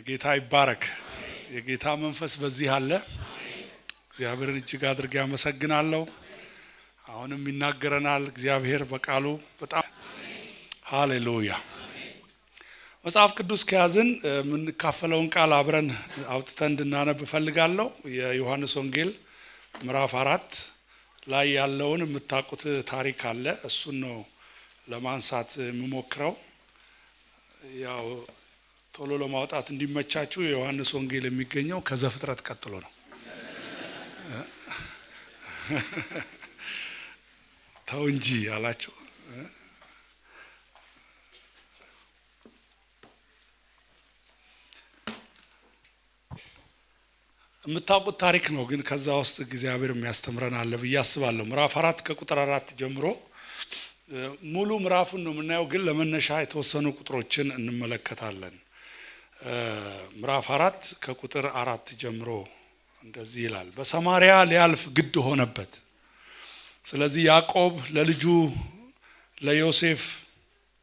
ጌታ ይባረክ። የጌታ መንፈስ በዚህ አለ። እግዚአብሔርን እጅግ አድርጌ አመሰግናለሁ። አሁንም ይናገረናል እግዚአብሔር በቃሉ በጣም ሃሌሉያ። መጽሐፍ ቅዱስ ከያዝን የምንካፈለውን ቃል አብረን አውጥተን እንድናነብ ፈልጋለሁ። የዮሐንስ ወንጌል ምዕራፍ 4 ላይ ያለውን የምታውቁት ታሪክ አለ። እሱን ነው ለማንሳት የምሞክረው። ያው ቶሎ ለማውጣት እንዲመቻችሁ የዮሐንስ ወንጌል የሚገኘው ከዘፍጥረት ቀጥሎ ነው። ተው እንጂ አላችሁ። የምታውቁት ታሪክ ነው፣ ግን ከዛ ውስጥ እግዚአብሔር የሚያስተምረን አለ ብዬ አስባለሁ። ምዕራፍ 4 ከቁጥር 4 ጀምሮ ሙሉ ምዕራፉን ነው የምናየው፣ ግን ለመነሻ የተወሰኑ ቁጥሮችን እንመለከታለን። ምዕራፍ 4 ከቁጥር 4 ጀምሮ እንደዚህ ይላል። በሰማርያ ሊያልፍ ግድ ሆነበት። ስለዚህ ያዕቆብ ለልጁ ለዮሴፍ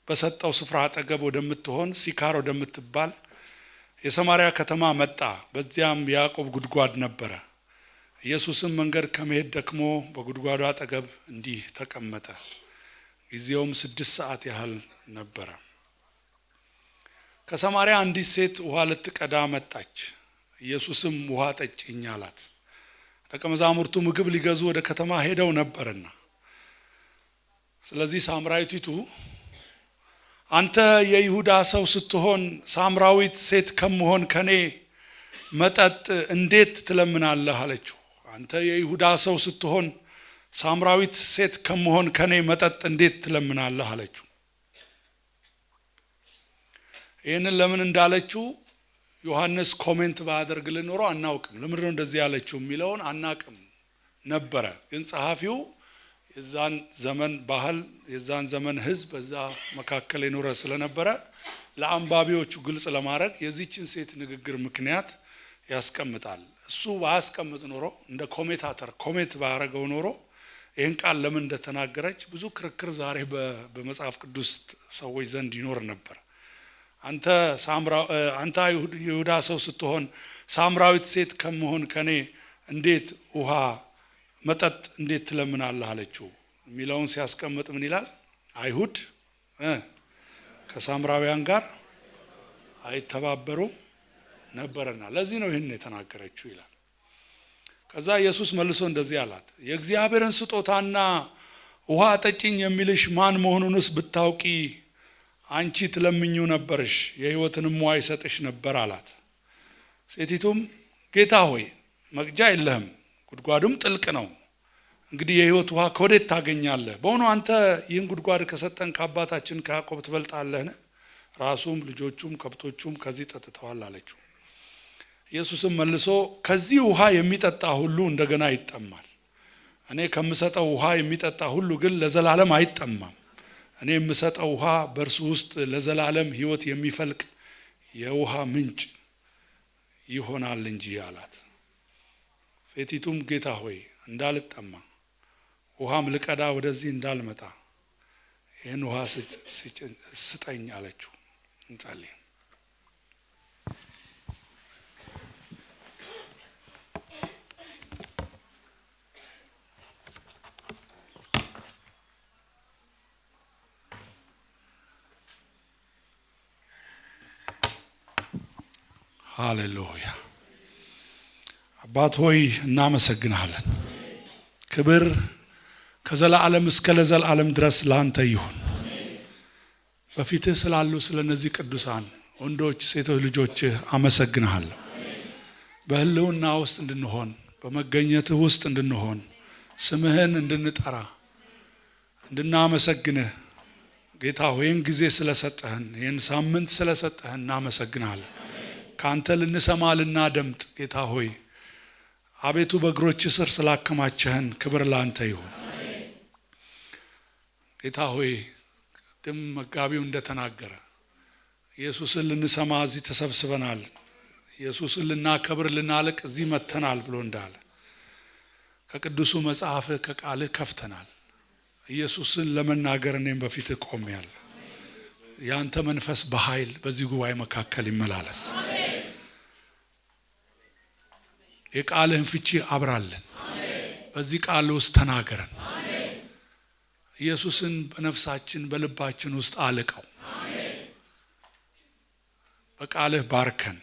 በሰጠው ስፍራ አጠገብ ወደምትሆን ሲካር ወደምትባል የሰማርያ ከተማ መጣ። በዚያም ያዕቆብ ጉድጓድ ነበረ። ኢየሱስም መንገድ ከመሄድ ደክሞ በጉድጓዱ አጠገብ እንዲህ ተቀመጠ። ጊዜውም 6 ሰዓት ያህል ነበረ። ከሰማርያ አንዲት ሴት ውሃ ልትቀዳ መጣች። ኢየሱስም ውሃ ጠጪኝ አላት። ደቀ መዛሙርቱ ምግብ ሊገዙ ወደ ከተማ ሄደው ነበርና፣ ስለዚህ ሳምራዊቲቱ አንተ የይሁዳ ሰው ስትሆን ሳምራዊት ሴት ከመሆን ከኔ መጠጥ እንዴት ትለምናለህ አለችው። አንተ የይሁዳ ሰው ስትሆን ሳምራዊት ሴት ከመሆን ከኔ መጠጥ እንዴት ትለምናለህ አለችው። ይህንን ለምን እንዳለችው ዮሐንስ ኮሜንት ባያደርግልን ኖሮ አናውቅም። ለምን ነው እንደዚህ ያለችው የሚለውን አናውቅም ነበረ። ግን ጸሐፊው የዛን ዘመን ባህል የዛን ዘመን ሕዝብ በዛ መካከል የኖረ ስለነበረ ለአንባቢዎቹ ግልጽ ለማድረግ የዚህችን ሴት ንግግር ምክንያት ያስቀምጣል። እሱ ባያስቀምጥ ኖሮ እንደ ኮሜንታተር ኮሜንት ባያደርገው ኖሮ ይህን ቃል ለምን እንደተናገረች ብዙ ክርክር ዛሬ በመጽሐፍ ቅዱስ ሰዎች ዘንድ ይኖር ነበር። አንተ ይሁዳ ሰው ስትሆን ሳምራዊት ሴት ከመሆን ከኔ እንዴት ውሃ መጠጥ እንዴት ትለምናለህ አለችው የሚለውን ሲያስቀምጥ ምን ይላል? አይሁድ ከሳምራውያን ጋር አይተባበሩም ነበርና ለዚህ ነው ይህን የተናገረችው ይላል። ከዛ ኢየሱስ መልሶ እንደዚህ አላት፣ የእግዚአብሔርን ስጦታና ውሃ ጠጪኝ የሚልሽ ማን መሆኑንስ ብታውቂ አንቺ ትለምኚው ነበርሽ፣ የሕይወትንም ውሃ ይሰጥሽ ነበር አላት። ሴቲቱም ጌታ ሆይ መቅጃ የለህም፣ ጉድጓዱም ጥልቅ ነው። እንግዲህ የሕይወት ውሃ ከወዴት ታገኛለህ? በእውኑ አንተ ይህን ጉድጓድ ከሰጠን ከአባታችን ከያዕቆብ ትበልጣለህን? ራሱም ልጆቹም ከብቶቹም ከዚህ ጠጥተዋል አለችው። ኢየሱስም መልሶ ከዚህ ውሃ የሚጠጣ ሁሉ እንደገና ይጠማል። እኔ ከምሰጠው ውሃ የሚጠጣ ሁሉ ግን ለዘላለም አይጠማም። እኔ የምሰጠው ውሃ በእርሱ ውስጥ ለዘላለም ሕይወት የሚፈልቅ የውሃ ምንጭ ይሆናል እንጂ አላት። ሴቲቱም ጌታ ሆይ እንዳልጠማ ውሃም ልቀዳ ወደዚህ እንዳልመጣ ይህን ውሃ ስጠኝ አለችው። እንጸልይ። ሃሌሉያ። አባት ሆይ እናመሰግናለን። ክብር ከዘላለም እስከ ለዘላለም ድረስ ላንተ ይሁን። በፊትህ ስላሉ ስለነዚህ ቅዱሳን ወንዶች ሴቶች ልጆችህ አመሰግናለሁ። በህልውና ውስጥ እንድንሆን በመገኘትህ ውስጥ እንድንሆን ስምህን እንድንጠራ እንድናመሰግንህ ጌታ ሆይ ይህን ጊዜ ስለሰጠህን ይህን ሳምንት ስለሰጠህን እናመሰግናለን። ካንተ ልንሰማ ልናደምጥ ጌታ ሆይ አቤቱ በእግሮች ስር ስላከማቸህን ክብር ላንተ ይሁን። ጌታ ሆይ ቅድም መጋቢው እንደተናገረ ኢየሱስን ልንሰማ እዚህ ተሰብስበናል፣ ኢየሱስን ልናከብር ልናልቅ እዚህ መተናል ብሎ እንዳለ ከቅዱሱ መጽሐፍህ ከቃልህ ከፍተናል። ኢየሱስን ለመናገር እኔም በፊትህ ቆሜያለሁ። ያንተ መንፈስ በኃይል በዚህ ጉባኤ መካከል ይመላለስ። የቃልህን ፍቺ አብራልን። በዚህ ቃል ውስጥ ተናገረን። ኢየሱስን በነፍሳችን በልባችን ውስጥ አልቀው። በቃልህ ባርከን።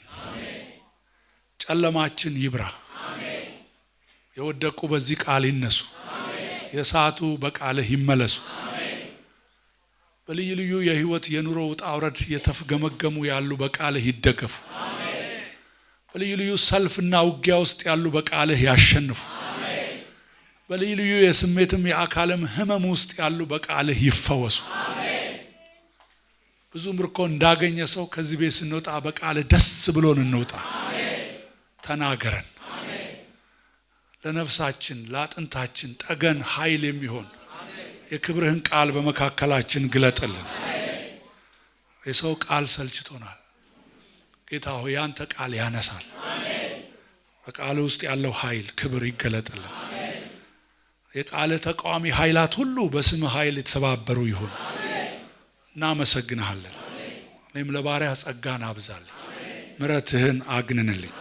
ጨለማችን ይብራ። የወደቁ በዚህ ቃል ይነሱ። የሳቱ በቃልህ ይመለሱ። በልዩ ልዩ የህይወት የኑሮ ውጣ ውረድ የተፍገመገሙ ያሉ በቃልህ ይደገፉ። በልዩ ልዩ ሰልፍና ውጊያ ውስጥ ያሉ በቃልህ ያሸንፉ። በልዩ ልዩ የስሜትም የአካልም ህመም ውስጥ ያሉ በቃልህ ይፈወሱ። ብዙ ምርኮ እንዳገኘ ሰው ከዚህ ቤት ስንወጣ በቃልህ ደስ ብሎን እንውጣ። ተናገረን። ለነፍሳችን ለአጥንታችን ጠገን ኃይል የሚሆን የክብርህን ቃል በመካከላችን ግለጥልን። የሰው ቃል ሰልችቶናል። ጌታ ሆይ ያንተ ቃል ያነሳል። በቃል ውስጥ ያለው ኃይል ክብር ይገለጥልን። የቃል ተቃዋሚ ኃይላት ሁሉ በስም ኃይል የተሰባበሩ ይሁን። እናመሰግንሃለን። እኔም ለባሪያ ጸጋን አብዛልኝ፣ ምሕረትህን አግንንልኝ።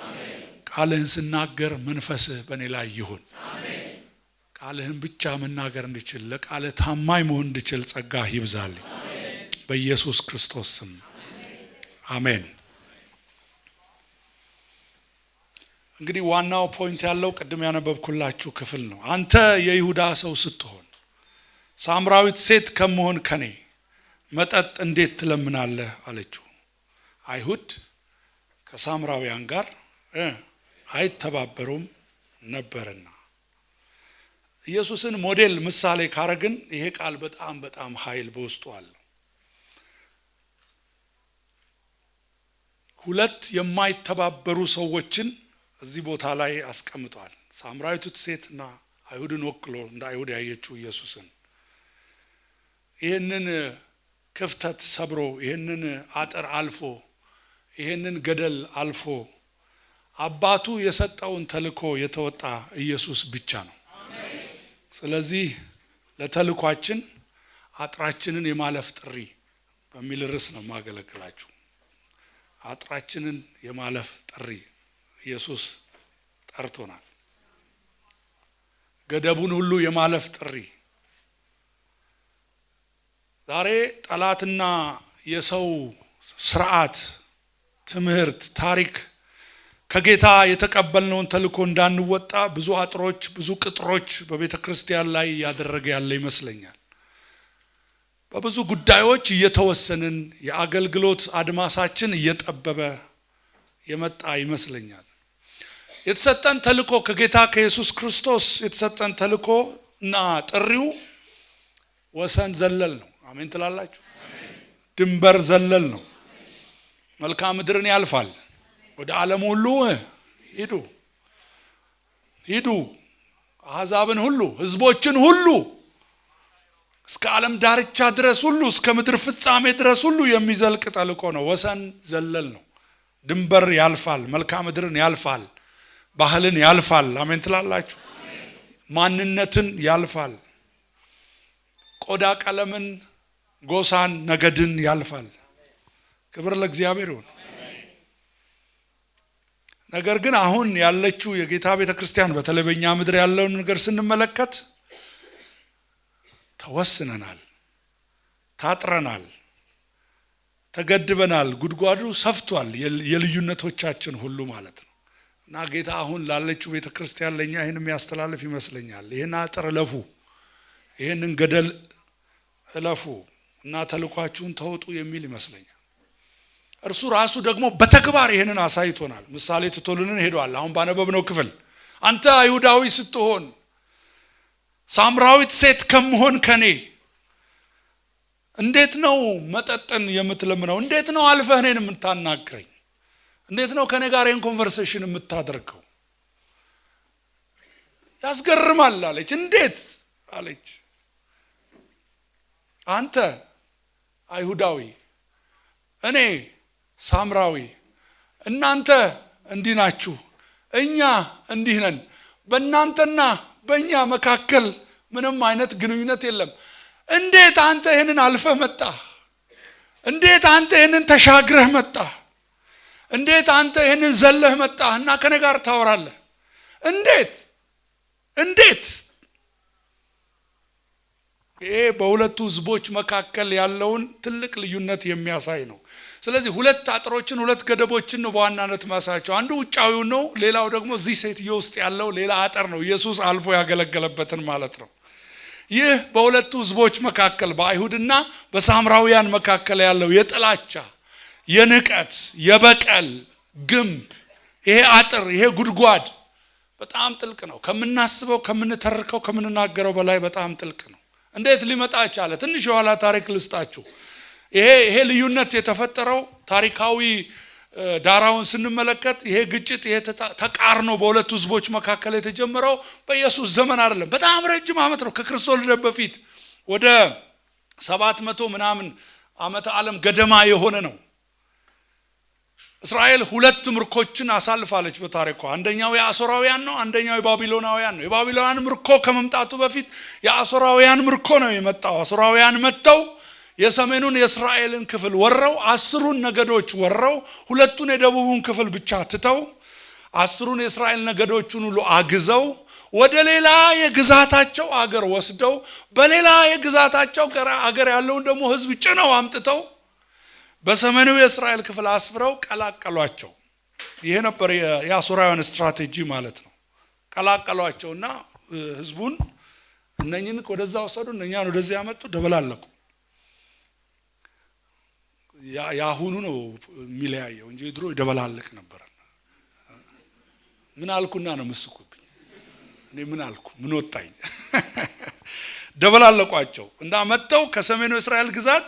ቃልህን ስናገር መንፈስህ በእኔ ላይ ይሁን። ቃልህን ብቻ መናገር እንድችል ለቃልህ ታማኝ መሆን እንድችል ጸጋህ ይብዛልኝ። በኢየሱስ ክርስቶስ ስም አሜን። እንግዲህ ዋናው ፖይንት ያለው ቅድም ያነበብኩላችሁ ክፍል ነው። አንተ የይሁዳ ሰው ስትሆን ሳምራዊት ሴት ከመሆን ከኔ መጠጥ እንዴት ትለምናለህ አለችው። አይሁድ ከሳምራውያን ጋር አይተባበሩም ነበርና። ኢየሱስን ሞዴል ምሳሌ ካረግን ይሄ ቃል በጣም በጣም ኃይል በውስጡ አለው። ሁለት የማይተባበሩ ሰዎችን እዚህ ቦታ ላይ አስቀምጧል። ሳምራዊት ሴትና አይሁድን ወክሎ እንደ አይሁድ ያየችው ኢየሱስን ይሄንን ክፍተት ሰብሮ ይሄንን አጥር አልፎ ይሄንን ገደል አልፎ አባቱ የሰጠውን ተልእኮ የተወጣ ኢየሱስ ብቻ ነው። ስለዚህ ለተልእኳችን አጥራችንን የማለፍ ጥሪ በሚል ርዕስ ነው ማገለግላችሁ። አጥራችንን የማለፍ ጥሪ ኢየሱስ ጠርቶናል። ገደቡን ሁሉ የማለፍ ጥሪ። ዛሬ ጠላትና የሰው ስርዓት፣ ትምህርት፣ ታሪክ ከጌታ የተቀበልነውን ተልእኮ እንዳንወጣ ብዙ አጥሮች፣ ብዙ ቅጥሮች በቤተ ክርስቲያን ላይ ያደረገ ያለ ይመስለኛል። በብዙ ጉዳዮች እየተወሰንን የአገልግሎት አድማሳችን እየጠበበ የመጣ ይመስለኛል። የተሰጠን ተልእኮ ከጌታ ከኢየሱስ ክርስቶስ የተሰጠን ተልእኮ እና ጥሪው ወሰን ዘለል ነው። አሜን ትላላችሁ? ድንበር ዘለል ነው። መልካም ምድርን ያልፋል። ወደ ዓለም ሁሉ ሂዱ፣ አሕዛብን ሁሉ ህዝቦችን ሁሉ እስከ ዓለም ዳርቻ ድረስ ሁሉ እስከ ምድር ፍጻሜ ድረስ ሁሉ የሚዘልቅ ተልእኮ ነው። ወሰን ዘለል ነው። ድንበር ያልፋል። መልካም ምድርን ያልፋል። ባህልን ያልፋል። አሜን ትላላችሁ? ማንነትን ያልፋል። ቆዳ ቀለምን፣ ጎሳን፣ ነገድን ያልፋል። ክብር ለእግዚአብሔር ይሁን። ነገር ግን አሁን ያለችው የጌታ ቤተ ክርስቲያን በተለይ በእኛ ምድር ያለውን ነገር ስንመለከት ተወስነናል፣ ታጥረናል፣ ተገድበናል። ጉድጓዱ ሰፍቷል። የልዩነቶቻችን ሁሉ ማለት ነው። እና ጌታ አሁን ላለችው ቤተ ክርስቲያን ለኛ ይሄን የሚያስተላልፍ ይመስለኛል። ይሄን አጥር እለፉ፣ ይሄንን ገደል እለፉ እና ተልኳችሁን ተወጡ የሚል ይመስለኛል። እርሱ ራሱ ደግሞ በተግባር ይሄንን አሳይቶናል። ምሳሌ ትቶልን ሄዷል። አሁን ባነበብነው ክፍል አንተ አይሁዳዊ ስትሆን ሳምራዊት ሴት ከመሆን ከኔ እንዴት ነው መጠጥን የምትለምነው? እንዴት ነው አልፈህ እኔን የምታናግረኝ? እንዴት ነው ከኔ ጋር ይሄን ኮንቨርሴሽን የምታደርገው? ያስገርማል አለች። እንዴት አለች? አንተ አይሁዳዊ፣ እኔ ሳምራዊ፣ እናንተ እንዲህ ናችሁ፣ እኛ እንዲህ ነን። በእናንተና በእኛ መካከል ምንም አይነት ግንኙነት የለም። እንዴት አንተ ይሄንን አልፈህ መጣ? እንዴት አንተ ይሄንን ተሻግረህ መጣ? እንዴት አንተ ይሄንን ዘለህ መጣ እና ከኔ ጋር ታወራለህ? እንዴት ይሄ በሁለቱ ህዝቦች መካከል ያለውን ትልቅ ልዩነት የሚያሳይ ነው። ስለዚህ ሁለት አጥሮችን ሁለት ገደቦችን ነው በዋናነት ማሳያቸው። አንዱ ውጫዊው ነው፣ ሌላው ደግሞ እዚህ ሴትዮ ውስጥ ያለው ሌላ አጥር ነው፣ ኢየሱስ አልፎ ያገለገለበትን ማለት ነው። ይህ በሁለቱ ህዝቦች መካከል በአይሁድና በሳምራውያን መካከል ያለው የጥላቻ የንቀት የበቀል ግንብ ይሄ አጥር ይሄ ጉድጓድ በጣም ጥልቅ ነው። ከምናስበው ከምንተርከው ከምንናገረው በላይ በጣም ጥልቅ ነው። እንዴት ሊመጣ ቻለ? ትንሽ የኋላ ታሪክ ልስጣችሁ። ይሄ ልዩነት የተፈጠረው ታሪካዊ ዳራውን ስንመለከት ይሄ ግጭት ይሄ ተቃርኖ በሁለቱ ህዝቦች መካከል የተጀመረው በኢየሱስ ዘመን አይደለም። በጣም ረጅም ዓመት ነው። ከክርስቶስ ልደት በፊት ወደ 700 ምናምን ዓመተ ዓለም ገደማ የሆነ ነው። እስራኤል ሁለት ምርኮችን አሳልፋለች በታሪኳ። አንደኛው የአሦራውያን ነው፣ አንደኛው የባቢሎናውያን ነው። የባቢሎናውያን ምርኮ ከመምጣቱ በፊት የአሦራውያን ምርኮ ነው የመጣው። አሦራውያን መጥተው የሰሜኑን የእስራኤልን ክፍል ወረው 10ን ነገዶች ወረው ሁለቱን የደቡቡን ክፍል ብቻ ትተው 10ን የእስራኤል ነገዶችን ሁሉ አግዘው ወደ ሌላ የግዛታቸው አገር ወስደው በሌላ የግዛታቸው አገር ያለውን ደግሞ ህዝብ ጭነው አምጥተው በሰሜኑ የእስራኤል ክፍል አስፍረው ቀላቀሏቸው። ይሄ ነበር የአሦራውያን ስትራቴጂ ማለት ነው። ቀላቀሏቸውና ህዝቡን እነኝን ወደዛ ወሰዱ፣ እነኛን ወደዚህ ያመጡ፣ ደበላለቁ። ያሁኑ ነው የሚለያየው እንጂ ድሮ ይደበላለቅ ነበር። ምን አልኩና ነው መስኩብኝ? እኔ ምን አልኩ? ምን ወጣኝ? ደበላለቋቸው እና መጥተው ከሰሜኑ እስራኤል ግዛት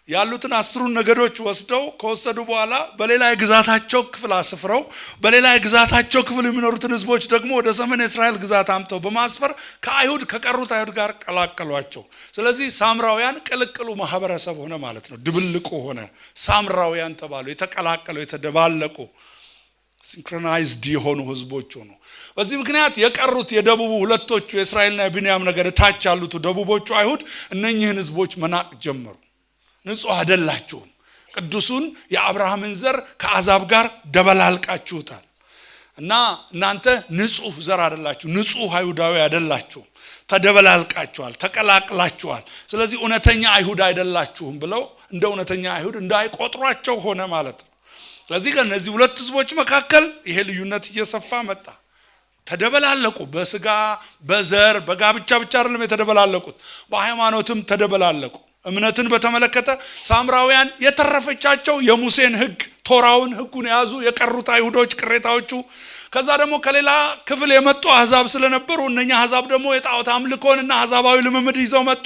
ያሉትን 10ን ነገዶች ወስደው ከወሰዱ በኋላ በሌላ የግዛታቸው ክፍል አስፍረው በሌላ የግዛታቸው ክፍል የሚኖሩትን ህዝቦች ደግሞ ወደ ሰሜን እስራኤል ግዛት አምጥተው በማስፈር ከአይሁድ ከቀሩት አይሁድ ጋር ቀላቀሏቸው። ስለዚህ ሳምራውያን ቅልቅሉ ማህበረሰብ ሆነ ማለት ነው። ድብልቁ ሆነ፣ ሳምራውያን ተባሉ። የተቀላቀሉ የተደባለቁ ሲንክሮናይዝድ የሆኑ ህዝቦች ሆኑ። በዚህ ምክንያት የቀሩት የደቡቡ ሁለቶቹ የእስራኤልና የቢንያም ነገድ ታች ያሉት ደቡቦቹ አይሁድ እነኚህን ህዝቦች መናቅ ጀመሩ። ንጹህ አይደላችሁም፣ ቅዱሱን የአብርሃምን ዘር ከአሕዛብ ጋር ደበላልቃችሁታል እና እናንተ ንጹህ ዘር አይደላችሁ፣ ንጹህ አይሁዳዊ አይደላችሁም፣ ተደበላልቃችኋል፣ ተቀላቅላችኋል። ስለዚህ እውነተኛ አይሁድ አይደላችሁም ብለው እንደ እውነተኛ አይሁድ እንዳይቆጥሯቸው ሆነ ማለት ነው። ስለዚህ ከነዚህ ሁለት ህዝቦች መካከል ይሄ ልዩነት እየሰፋ መጣ። ተደበላለቁ። በስጋ በዘር በጋብቻ ብቻ አይደለም የተደበላለቁት፣ በሃይማኖትም ተደበላለቁ። እምነትን በተመለከተ ሳምራውያን የተረፈቻቸው የሙሴን ህግ ቶራውን ህጉን ያዙ የቀሩት አይሁዶች ቅሬታዎቹ። ከዛ ደግሞ ከሌላ ክፍል የመጡ አሕዛብ ስለነበሩ እነኛ አሕዛብ ደግሞ የጣዖት አምልኮንና አሕዛባዊ ልምምድ ይዘው መጡ።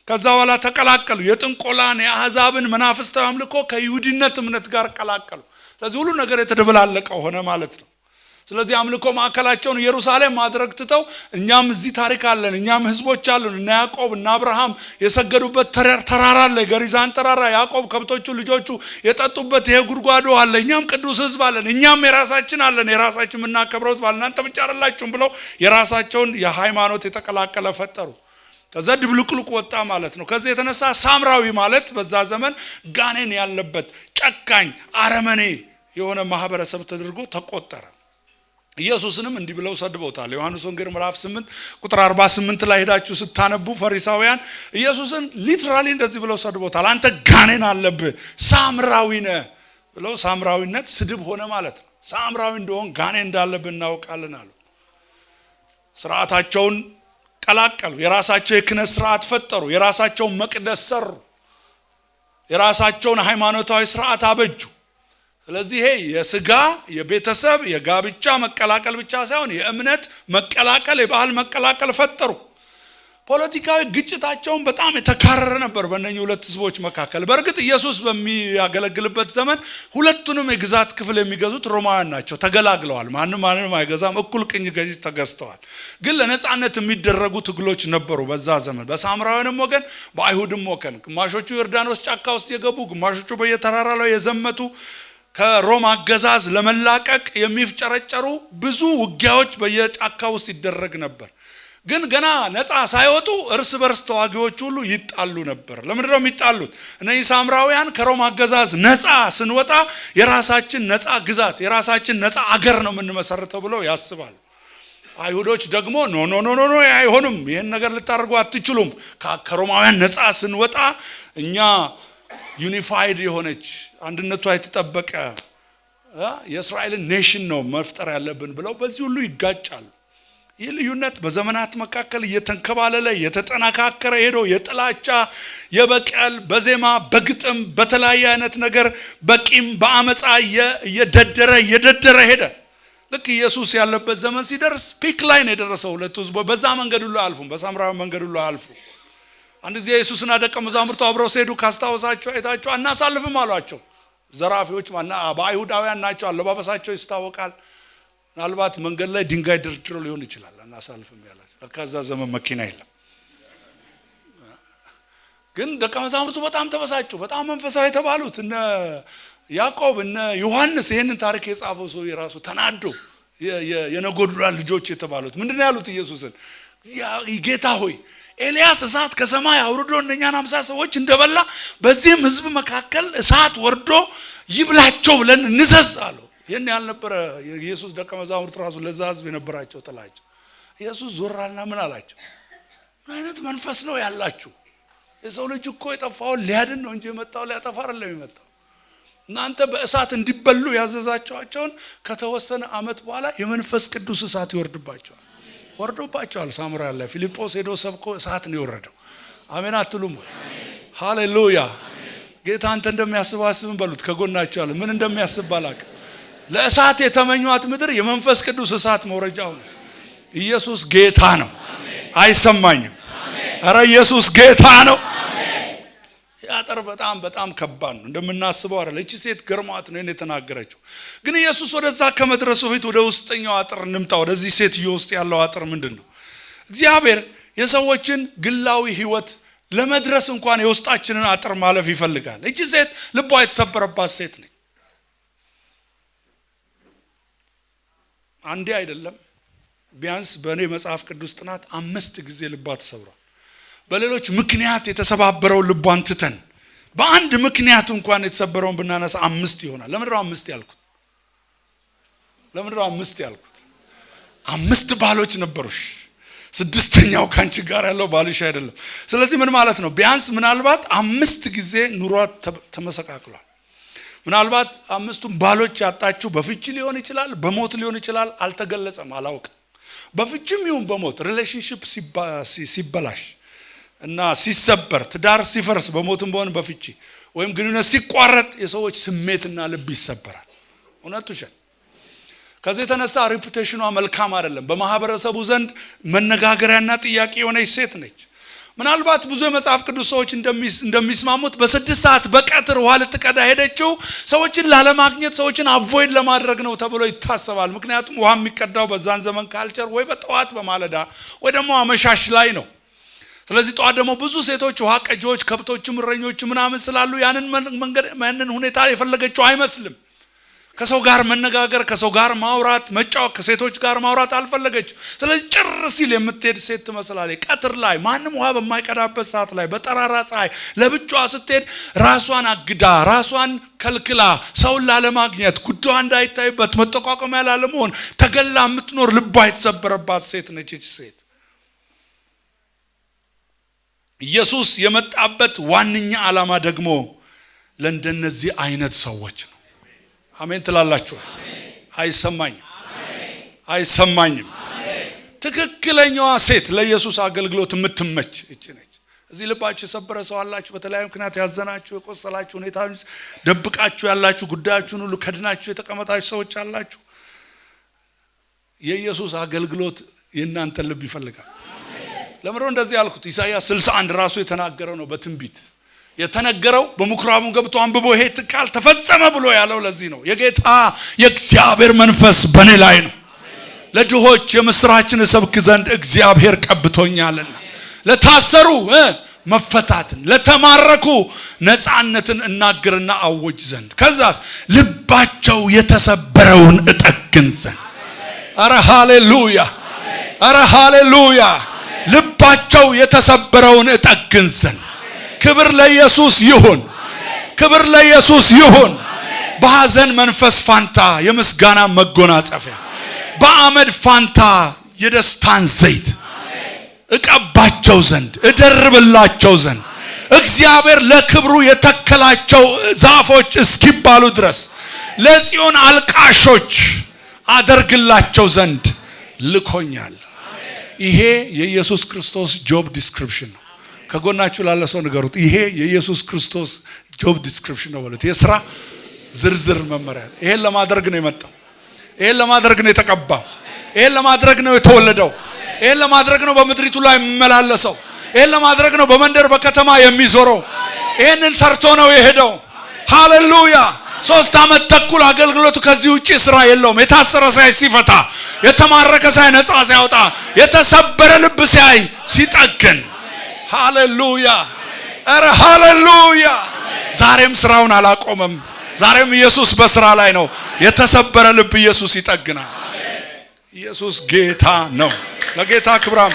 ከዛ በኋላ ተቀላቀሉ። የጥንቆላን የአሕዛብን መናፍስታዊ አምልኮ ከይሁዲነት እምነት ጋር ቀላቀሉ። ስለዚህ ሁሉ ነገር የተደበላለቀ ሆነ ማለት ነው። ስለዚህ አምልኮ ማዕከላቸውን ኢየሩሳሌም ማድረግ ትተው እኛም እዚህ ታሪክ አለን፣ እኛም ህዝቦች አሉን፣ እና ያዕቆብ እና አብርሃም የሰገዱበት ተራራ አለ፣ ገሪዛን ተራራ፣ ያዕቆብ ከብቶቹ ልጆቹ የጠጡበት ይሄ ጉድጓዱ አለ፣ እኛም ቅዱስ ህዝብ አለን፣ እኛም የራሳችን አለን፣ የራሳችን የምናከብረው ህዝብ አለን፣ እናንተ ብቻ አይደላችሁም ብለው የራሳቸውን የሃይማኖት የተቀላቀለ ፈጠሩ። ከዛ ድብልቅልቅ ወጣ ማለት ነው። ከዚህ የተነሳ ሳምራዊ ማለት በዛ ዘመን ጋኔን ያለበት ጨካኝ አረመኔ የሆነ ማህበረሰብ ተደርጎ ተቆጠረ። ኢየሱስንም እንዲህ ብለው ሰድበውታል። ዮሐንስ ወንጌል ምዕራፍ 8 ቁጥር 48 ላይ ሄዳችሁ ስታነቡ ፈሪሳውያን ኢየሱስን ሊትራሊ እንደዚህ ብለው ሰድበውታል። አንተ ጋኔን አለብህ፣ ሳምራዊ ነህ ብለው። ሳምራዊነት ስድብ ሆነ ማለት ነው። ሳምራዊ እንደሆን ጋኔን እንዳለብህ እናውቃለን አሉ። ስርዓታቸውን ቀላቀሉ። የራሳቸው የክህነት ስርዓት ፈጠሩ። የራሳቸውን መቅደስ ሰሩ። የራሳቸውን ሃይማኖታዊ ስርዓት አበጁ። ስለዚህ ይሄ የስጋ የቤተሰብ የጋብቻ መቀላቀል ብቻ ሳይሆን የእምነት መቀላቀል የባህል መቀላቀል ፈጠሩ። ፖለቲካዊ ግጭታቸውን በጣም የተካረረ ነበር በእነኚህ ሁለት ህዝቦች መካከል። በእርግጥ ኢየሱስ በሚያገለግልበት ዘመን ሁለቱንም የግዛት ክፍል የሚገዙት ሮማውያን ናቸው። ተገላግለዋል። ማንም አይገዛም። እኩል ቅኝ ገዢ ተገዝተዋል። ግን ለነጻነት የሚደረጉ ትግሎች ነበሩ በዛ ዘመን፣ በሳምራውያንም ወገን በአይሁድም ወገን። ግማሾቹ ዮርዳኖስ ጫካ ውስጥ የገቡ፣ ግማሾቹ በየተራራ ላይ የዘመቱ ከሮማ አገዛዝ ለመላቀቅ የሚፍጨረጨሩ ብዙ ውጊያዎች በየጫካ ውስጥ ይደረግ ነበር። ግን ገና ነፃ ሳይወጡ እርስ በርስ ተዋጊዎች ሁሉ ይጣሉ ነበር። ለምንድነው የሚጣሉት? እነዚህ ሳምራውያን ከሮማ አገዛዝ ነፃ ስንወጣ የራሳችን ነፃ ግዛት የራሳችን ነፃ አገር ነው የምንመሰርተው ብለው ያስባሉ። አይሁዶች ደግሞ ኖ አይሆንም፣ ይሄን ነገር ልታደርጉ አትችሉም። ከሮማውያን ነፃ ስንወጣ እኛ ዩኒፋይድ የሆነች አንድነቷ የተጠበቀ የእስራኤልን ኔሽን ነው መፍጠር ያለብን ብለው በዚህ ሁሉ ይጋጫሉ። ይህ ልዩነት በዘመናት መካከል እየተንከባለለ የተጠናካከረ ሄዶ የጥላቻ የበቀል በዜማ በግጥም በተለያየ አይነት ነገር በቂም በአመፃ እየደደረ ሄደ። ልክ ኢየሱስ ያለበት ዘመን ሲደርስ ፒክ ላይ ነው የደረሰው። ሁለቱ ህዝቦች በዛ መንገድ ሁሉ አልፉም፣ በሳምራዊ መንገድ ሁሉ አልፉ። አንድ ጊዜ ኢየሱስና ደቀ መዛሙርቱ አብረው ሲሄዱ ካስታወሳቸው አይታቸው አናሳልፍም አሏቸው። ዘራፊዎች በአይሁዳውያን ናቸው፣ አለባበሳቸው ይስታወቃል። ምናልባት መንገድ ላይ ድንጋይ ድርድሮ ሊሆን ይችላል አናሳልፍም ያላቸው። ለካዛ ዘመን መኪና የለም። ግን ደቀ መዛሙርቱ በጣም ተበሳጩ። በጣም መንፈሳዊ የተባሉት እነ ያዕቆብ እነ ዮሐንስ ይሄንን ታሪክ የጻፈው ሰው የራሱ ተናዶ የነጎድጓድ ልጆች የተባሉት ምንድነው ያሉት ኢየሱስን? ጌታ ሆይ ኤልያስ እሳት ከሰማይ አውርዶ እነኛን 50 ሰዎች እንደበላ በዚህም ህዝብ መካከል እሳት ወርዶ ይብላቸው ብለን እንዘዝ አለው። ይሄን ያልነበረ የኢየሱስ ደቀ መዛሙርት ራሱ ለዛ ህዝብ የነበራቸው ጥላቻ። ኢየሱስ ዞራልና ምን አላቸው? ምን አይነት መንፈስ ነው ያላችሁ? የሰው ልጅ እኮ የጠፋውን ሊያድን ነው እንጂ የመጣው ሊያጠፋ አይደለም የመጣው። እናንተ በእሳት እንዲበሉ ያዘዛቸዋቸውን ከተወሰነ አመት በኋላ የመንፈስ ቅዱስ እሳት ይወርድባቸዋል። ወርዶባቸዋል። ሳምራ ላይ ፊልጶስ ሄዶ ሰብኮ እሳት ነው የወረደው። አሜን አትሉም? ሃሌሉያ። ጌታ አንተ እንደሚያስባስብን በሉት ከጎናቸው አለ። ምን እንደሚያስብ ባላቅ ለእሳት የተመኙት ምድር የመንፈስ ቅዱስ እሳት መውረጃው ነው። ኢየሱስ ጌታ ነው። አይሰማኝም? ኧረ ኢየሱስ ጌታ ነው። ያጠር በጣም ከባድ ነው እንደምናስበው አይደል። እቺ ሴት ገርሟት ነው የተናገረችው። ግን ኢየሱስ ወደዛ ከመድረሱ በፊት ወደ ውስጠኛው አጥር እንምጣ። ወደዚህ ሴትዮ ውስጥ ያለው አጥር ምንድነው? እግዚአብሔር የሰዎችን ግላዊ ህይወት ለመድረስ እንኳን የውስጣችንን አጥር ማለፍ ይፈልጋል። እቺ ሴት ልቧ የተሰበረባት ሴት ነች። አንዴ አይደለም፣ ቢያንስ በእኔ መጽሐፍ ቅዱስ ጥናት 5 ጊዜ ልቧ ተሰብሯል። በሌሎች ምክንያት የተሰባበረው ልቧን ትተን በአንድ ምክንያት እንኳን የተሰበረውን ብናነሳ 5 ይሆናል። ለምንድነው 5 ያልኩት? 5 ባሎች ነበሩሽ፣ 6ኛው ካንቺ ጋር ያለው ባልሽ አይደለም። ስለዚህ ምን ማለት ነው? ቢያንስ ምናልባት 5 ጊዜ ኑሯ ተመሰቃቅሏል። ምናልባት 5ቱም ባሎች ያጣችው በፍቺ ሊሆን ይችላል፣ በሞት ሊሆን ይችላል። አልተገለጸም፣ አላውቅም። በፍቺም ይሁን በሞት ሪሌሽንሺፕ ሲበላሽ እና ሲሰበር፣ ትዳር ሲፈርስ፣ በሞትም በሆነ በፍቺ ወይም ግንኙነት ሲቋረጥ የሰዎች ስሜትና ልብ ይሰበራል። እውነቱን ከዚህ የተነሳ ሪፑቴሽኗ መልካም አይደለም። በማህበረሰቡ ዘንድ መነጋገሪያና ጥያቄ የሆነች ሴት ነች። ምናልባት ብዙ የመጽሐፍ ቅዱስ ሰዎች እንደሚስማሙት በ6 ሰዓት በቀትር ውሃ ልትቀዳ ሄደችው ሰዎችን ላለማግኘት፣ ሰዎችን አቮይድ ለማድረግ ነው ተብሎ ይታሰባል። ምክንያቱም ውሃ የሚቀዳው በዛን ዘመን ካልቸር ወይ በጠዋት በማለዳ ወይ ደግሞ አመሻሽ ላይ ነው። ስለዚህ ጠዋት ደግሞ ብዙ ሴቶች ውሃ ቀጂዎች፣ ከብቶችም እረኞች ምናምን ስላሉ ያንን ሁኔታ የፈለገችው አይመስልም። ከሰው ጋር መነጋገር፣ ከሰው ጋር ማውራት፣ መጫወት፣ ከሴቶች ጋር ማውራት አልፈለገች። ስለዚህ ጭር ሲል የምትሄድ ሴት ትመስላለች። ቀትር ላይ ማንም ውሃ በማይቀዳበት ሰዓት ላይ በጠራራ ፀሐይ ለብቻዋ ስትሄድ ራሷን አግዳ ራሷን ከልክላ ሰውን ላለማግኘት ጉዳዩ እንዳይታይበት መጠቋቋሚያ ላለመሆን ተገላ የምትኖር ልቧ የተሰበረባት ሴት ነች እቺ ሴት። ኢየሱስ የመጣበት ዋነኛ ዓላማ ደግሞ ለእንደነዚህ አይነት ሰዎች ነው። አሜን ትላላችሁ? አይሰማኝም? ትክክለኛዋ ሴት ለኢየሱስ አገልግሎት የምትመች እቺ ነች። እዚህ ልባችሁ የሰበረ ሰው አላችሁ፣ በተለያዩ ምክንያት ያዘናችሁ፣ የቆሰላችሁ፣ ሁኔታዎች ደብቃችሁ ያላችሁ፣ ጉዳያችሁን ሁሉ ከድናችሁ የተቀመጣችሁ ሰዎች አላችሁ። የኢየሱስ አገልግሎት የእናንተን ልብ ይፈልጋል። ለምንድነው እንደዚህ ያልኩት? ኢሳይያስ 61 ራሱ የተናገረው ነው። በትንቢት የተነገረው በምኩራቡ ገብቶ አንብቦ ይሄ ቃል ተፈጸመ ብሎ ያለው ለዚህ ነው። የጌታ የእግዚአብሔር መንፈስ በኔ ላይ ነው፣ ለድሆች የምስራችን ሰብክ ዘንድ እግዚአብሔር ቀብቶኛልና፣ ለታሰሩ መፈታትን፣ ለተማረኩ ነፃነትን እናገርና አውጅ ዘንድ፣ ከዛስ ልባቸው የተሰበረውን እጠግን ዘንድ። አረ ሃሌሉያ! አረ ሃሌሉያ! ልባቸው የተሰበረውን እጠግን ዘንድ። ክብር ለኢየሱስ ይሁን፣ ክብር ለኢየሱስ ይሁን። በሐዘን መንፈስ ፋንታ የምስጋና መጎናጸፊያ፣ በአመድ ፋንታ የደስታን ዘይት እቀባቸው ዘንድ እደርብላቸው ዘንድ እግዚአብሔር ለክብሩ የተከላቸው ዛፎች እስኪባሉ ድረስ ለጽዮን አልቃሾች አደርግላቸው ዘንድ ልኮኛል። ይሄ የኢየሱስ ክርስቶስ ጆብ ዲስክሪፕሽን ነው። ከጎናችሁ ላለ ሰው ንገሩት፣ ይሄ የኢየሱስ ክርስቶስ ጆብ ዲስክሪፕሽን ነው ማለት የሥራ ዝርዝር መመሪያ። ይሄን ለማድረግ ነው የመጣው። ይሄን ለማድረግ ነው የተቀባው። ይሄን ለማድረግ ነው የተወለደው። ይሄን ለማድረግ ነው በምድሪቱ ላይ የሚመላለሰው። ይሄን ለማድረግ ነው በመንደር በከተማ የሚዞረው። ይሄንን ሰርቶ ነው የሄደው። ሃሌሉያ! 3 ዓመት ተኩል አገልግሎቱ ከዚህ ውጪ ስራ የለውም። የታሰረ ሳይ ሲፈታ፣ የተማረከ ሳይ ነፃ ሲያወጣ፣ የተሰበረ ልብ ሳይ ሲጠግን፣ ሃሌሉያ! አረ ሃሌሉያ! ዛሬም ስራውን አላቆመም። ዛሬም ኢየሱስ በስራ ላይ ነው። የተሰበረ ልብ ኢየሱስ ይጠግናል። ኢየሱስ ጌታ ነው። ለጌታ ክብራም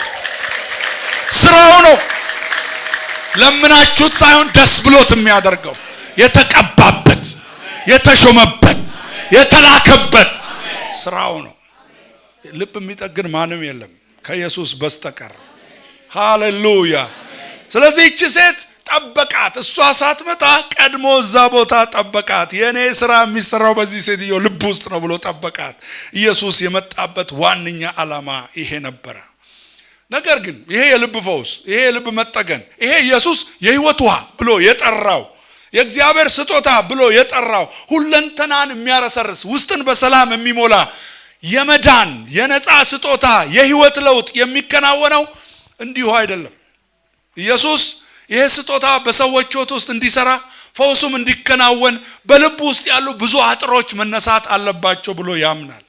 ስራው ነው። ለምናችሁት ሳይሆን ደስ ብሎት የሚያደርገው የተቀባበት፣ የተሾመበት፣ የተላከበት ስራው ነው። ልብ የሚጠግን ማንም የለም ከኢየሱስ በስተቀር። ሃሌሉያ! ስለዚህ እቺ ሴት ጠበቃት። እሷ ሳትመጣ ቀድሞ እዛ ቦታ ጠበቃት። የኔ ስራ የሚሰራው በዚህ ሴትዮ ልብ ውስጥ ነው ብሎ ጠበቃት። ኢየሱስ የመጣበት ዋነኛ ዓላማ ይሄ ነበረ። ነገር ግን ይሄ የልብ ፈውስ፣ ይሄ የልብ መጠገን፣ ይሄ ኢየሱስ የህይወት ውሃ ብሎ የጠራው የእግዚአብሔር ስጦታ ብሎ የጠራው ሁለንተናን የሚያረሰርስ ውስጥን በሰላም የሚሞላ የመዳን የነፃ ስጦታ የህይወት ለውጥ የሚከናወነው እንዲሁ አይደለም። ኢየሱስ ይሄ ስጦታ በሰዎች ህይወት ውስጥ እንዲሰራ ፈውሱም እንዲከናወን በልብ ውስጥ ያሉ ብዙ አጥሮች መነሳት አለባቸው ብሎ ያምናል።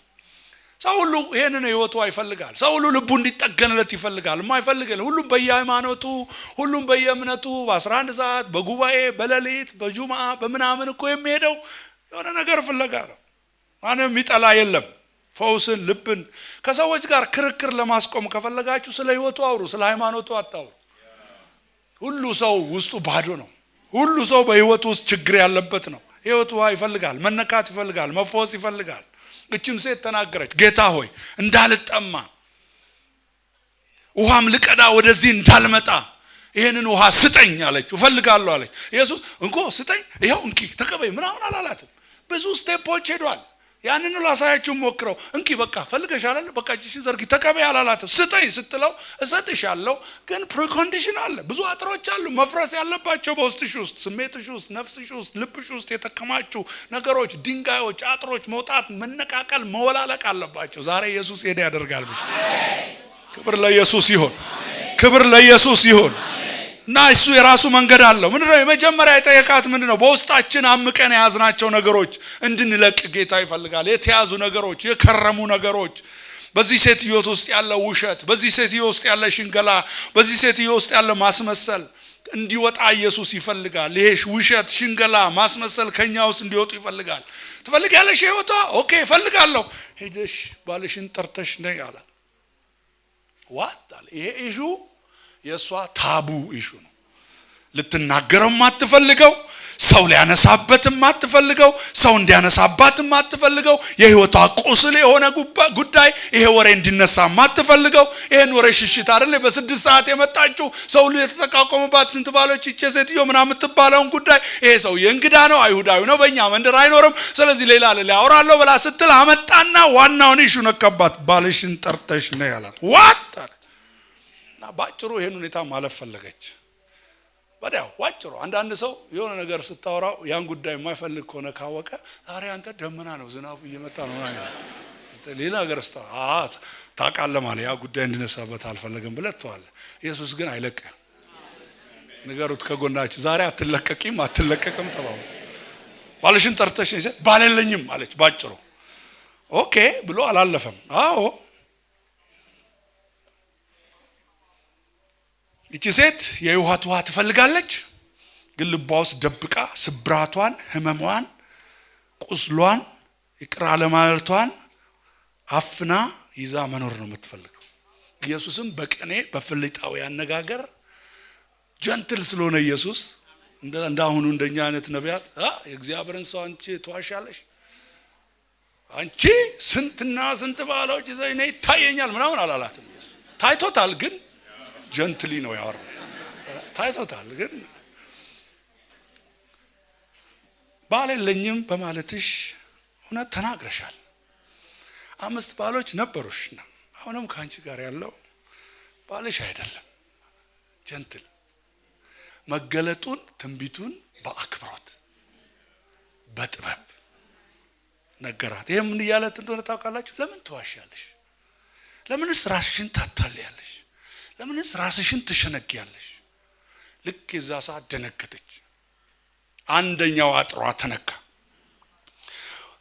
ሰው ሁሉ ይሄንን ህይወቱ ይፈልጋል። ሰው ሁሉ ልቡ እንዲጠገንለት ይፈልጋል። የማይፈልግ ሁሉም በየሃይማኖቱ ሁሉም በየእምነቱ በ11 ሰዓት በጉባኤ በሌሊት በጁምዓ በምናምን እኮ የሚሄደው የሆነ ነገር ፍለጋ ነው። ማንም የሚጠላ የለም። ፈውስን ልብን ከሰዎች ጋር ክርክር ለማስቆም ከፈለጋችሁ ስለ ህይወቱ አውሩ፣ ስለ ሃይማኖቱ አታውሩ። ሁሉ ሰው ውስጡ ባዶ ነው። ሁሉ ሰው በህይወቱ ውስጥ ችግር ያለበት ነው። ህይወቱ ይፈልጋል፣ መነካት ይፈልጋል፣ መፈወስ ይፈልጋል። እቺም ሴት ተናገረች፣ ጌታ ሆይ እንዳልጠማ ውሃም ልቀዳ ወደዚህ እንዳልመጣ ይሄንን ውሃ ስጠኝ አለች። እፈልጋለሁ አለች። ኢየሱስ እንኮ ስጠኝ፣ ይሄው እንኪ ተቀበይ ምናምን አላላትም። ብዙ ስቴፖች ሄዷል። ያንን ላሳያችሁ ሞክረው። እንኪ በቃ ፈልገሻል፣ በቃ እጅሽን ዘርጊ ተቀበይ አላላትም። ስጠኝ ስትለው እሰጥሻለሁ፣ ግን ፕሪኮንዲሽን አለ። ብዙ አጥሮች አሉ መፍረስ ያለባቸው በውስጥሽ ውስጥ፣ ስሜትሽ ውስጥ፣ ነፍስሽ ውስጥ፣ ልብሽ ውስጥ የተከማቹ ነገሮች፣ ድንጋዮች፣ አጥሮች መውጣት፣ መነቃቀል፣ መወላለቅ አለባቸው። ዛሬ ኢየሱስ ሄደ ያደርጋል ብቻ። ክብር ለኢየሱስ ይሁን፣ ክብር ለኢየሱስ ይሁን። እና እሱ የራሱ መንገድ አለው። ምንድነው የመጀመሪያ የጠየቃት? ምንድነው በውስጣችን አምቀን የያዝናቸው ነገሮች እንድንለቅ ጌታ ይፈልጋል። የተያዙ ነገሮች፣ የከረሙ ነገሮች፣ በዚህ ሴትዮ ውስጥ ያለ ውሸት፣ በዚህ ሴትዮ ውስጥ ያለ ሽንገላ፣ በዚህ ሴትዮ ውስጥ ያለ ማስመሰል እንዲወጣ ኢየሱስ ይፈልጋል። ይሄ ውሸት፣ ሽንገላ፣ ማስመሰል ከኛ ውስጥ እንዲወጡ ይፈልጋል። ትፈልጋለሽ ህይወቷ? ኦኬ እፈልጋለሁ። ሄደሽ ባልሽን ጠርተሽ ነይ አላት። ዋት አለ። ይሄ ኢሹ የሷ ታቡ ኢሹ ነው። ልትናገረው ማትፈልገው፣ ሰው ሊያነሳበት ማትፈልገው፣ ሰው እንዲያነሳባት ማትፈልገው፣ የህይወቷ ቁስል የሆነ ጉዳይ ይሄ ወሬ እንዲነሳ ማትፈልገው። ይሄን ወሬ ሽሽት አይደለ በ6 ሰዓት የመጣችው ሰው የተቃቆመባት ስንት ባሎች እቺ ሴትዮ ምናምን የምትባለውን ጉዳይ ይሄ ሰው የእንግዳ ነው፣ አይሁዳዊ ነው፣ በእኛ መንደር አይኖርም፣ ስለዚህ ሌላ ሊያወራለው ብላ ስትል አመጣና ዋናውን ኢሹ ነካባት። ባልሽን ጠርተሽ ነው ያላት። ዋት እና ባጭሩ ይሄን ሁኔታ ማለፍ ፈለገች። ወዲያው ባጭሩ አንዳንድ ሰው የሆነ ነገር ስታወራው ያን ጉዳይ የማይፈልግ ከሆነ ካወቀ ዛሬ አንተ ደመና ነው ዝናቡ እየመጣ ነው ማለት ሌላ ነገር ታውቃለህ ማለት ያ ጉዳይ እንዲነሳበት አልፈለገም ብለህ ተዋለህ። ኢየሱስ ግን አይለቅም። ንገሩት ከጎናችሁ ዛሬ አትለቀቅም ተባሉ። ባልሽን ጠርተሽ ነው ባል የለኝም አለች ባጭሩ። ኦኬ ብሎ አላለፈም። አዎ እቺ ሴት የህይወት ውሃ ትፈልጋለች፣ ግን ልቧ ውስጥ ደብቃ ስብራቷን፣ ህመሟን፣ ቁስሏን፣ ይቅር አለማለቷን አፍና ይዛ መኖር ነው የምትፈልገው። ኢየሱስም በቅኔ በፍልጣዊ አነጋገር ጀንትል ስለሆነ ኢየሱስ እንዳሁኑ እንደኛ አይነት ነቢያት የእግዚአብሔርን ሰው አንቺ ተዋሻለሽ አንቺ ስንትና ስንት ባሎች ይዘሽ ነይ ታየኛል ምናምን አላላትም ኢየሱስ። ታይቶታል ግን ጀንትሊ ነው ያወራው። ታይቶታል ግን ባል የለኝም በማለትሽ እውነት ተናግረሻል። 5 ባሎች ነበሩሽና አሁንም ካንቺ ጋር ያለው ባልሽ አይደለም። ጀንትል መገለጡን ትንቢቱን በአክብሮት በጥበብ ነገራት። ይሄ ምን ያለት እንደሆነ ታውቃላችሁ? ለምን ትዋሻለሽ? ለምንስ ራስሽን ታታለያለሽ? ለምንስ ራስሽን ትሸነጊያለሽ? ልክ የዛ ሰዓት ደነገጠች። አንደኛው አጥሯ ተነካ።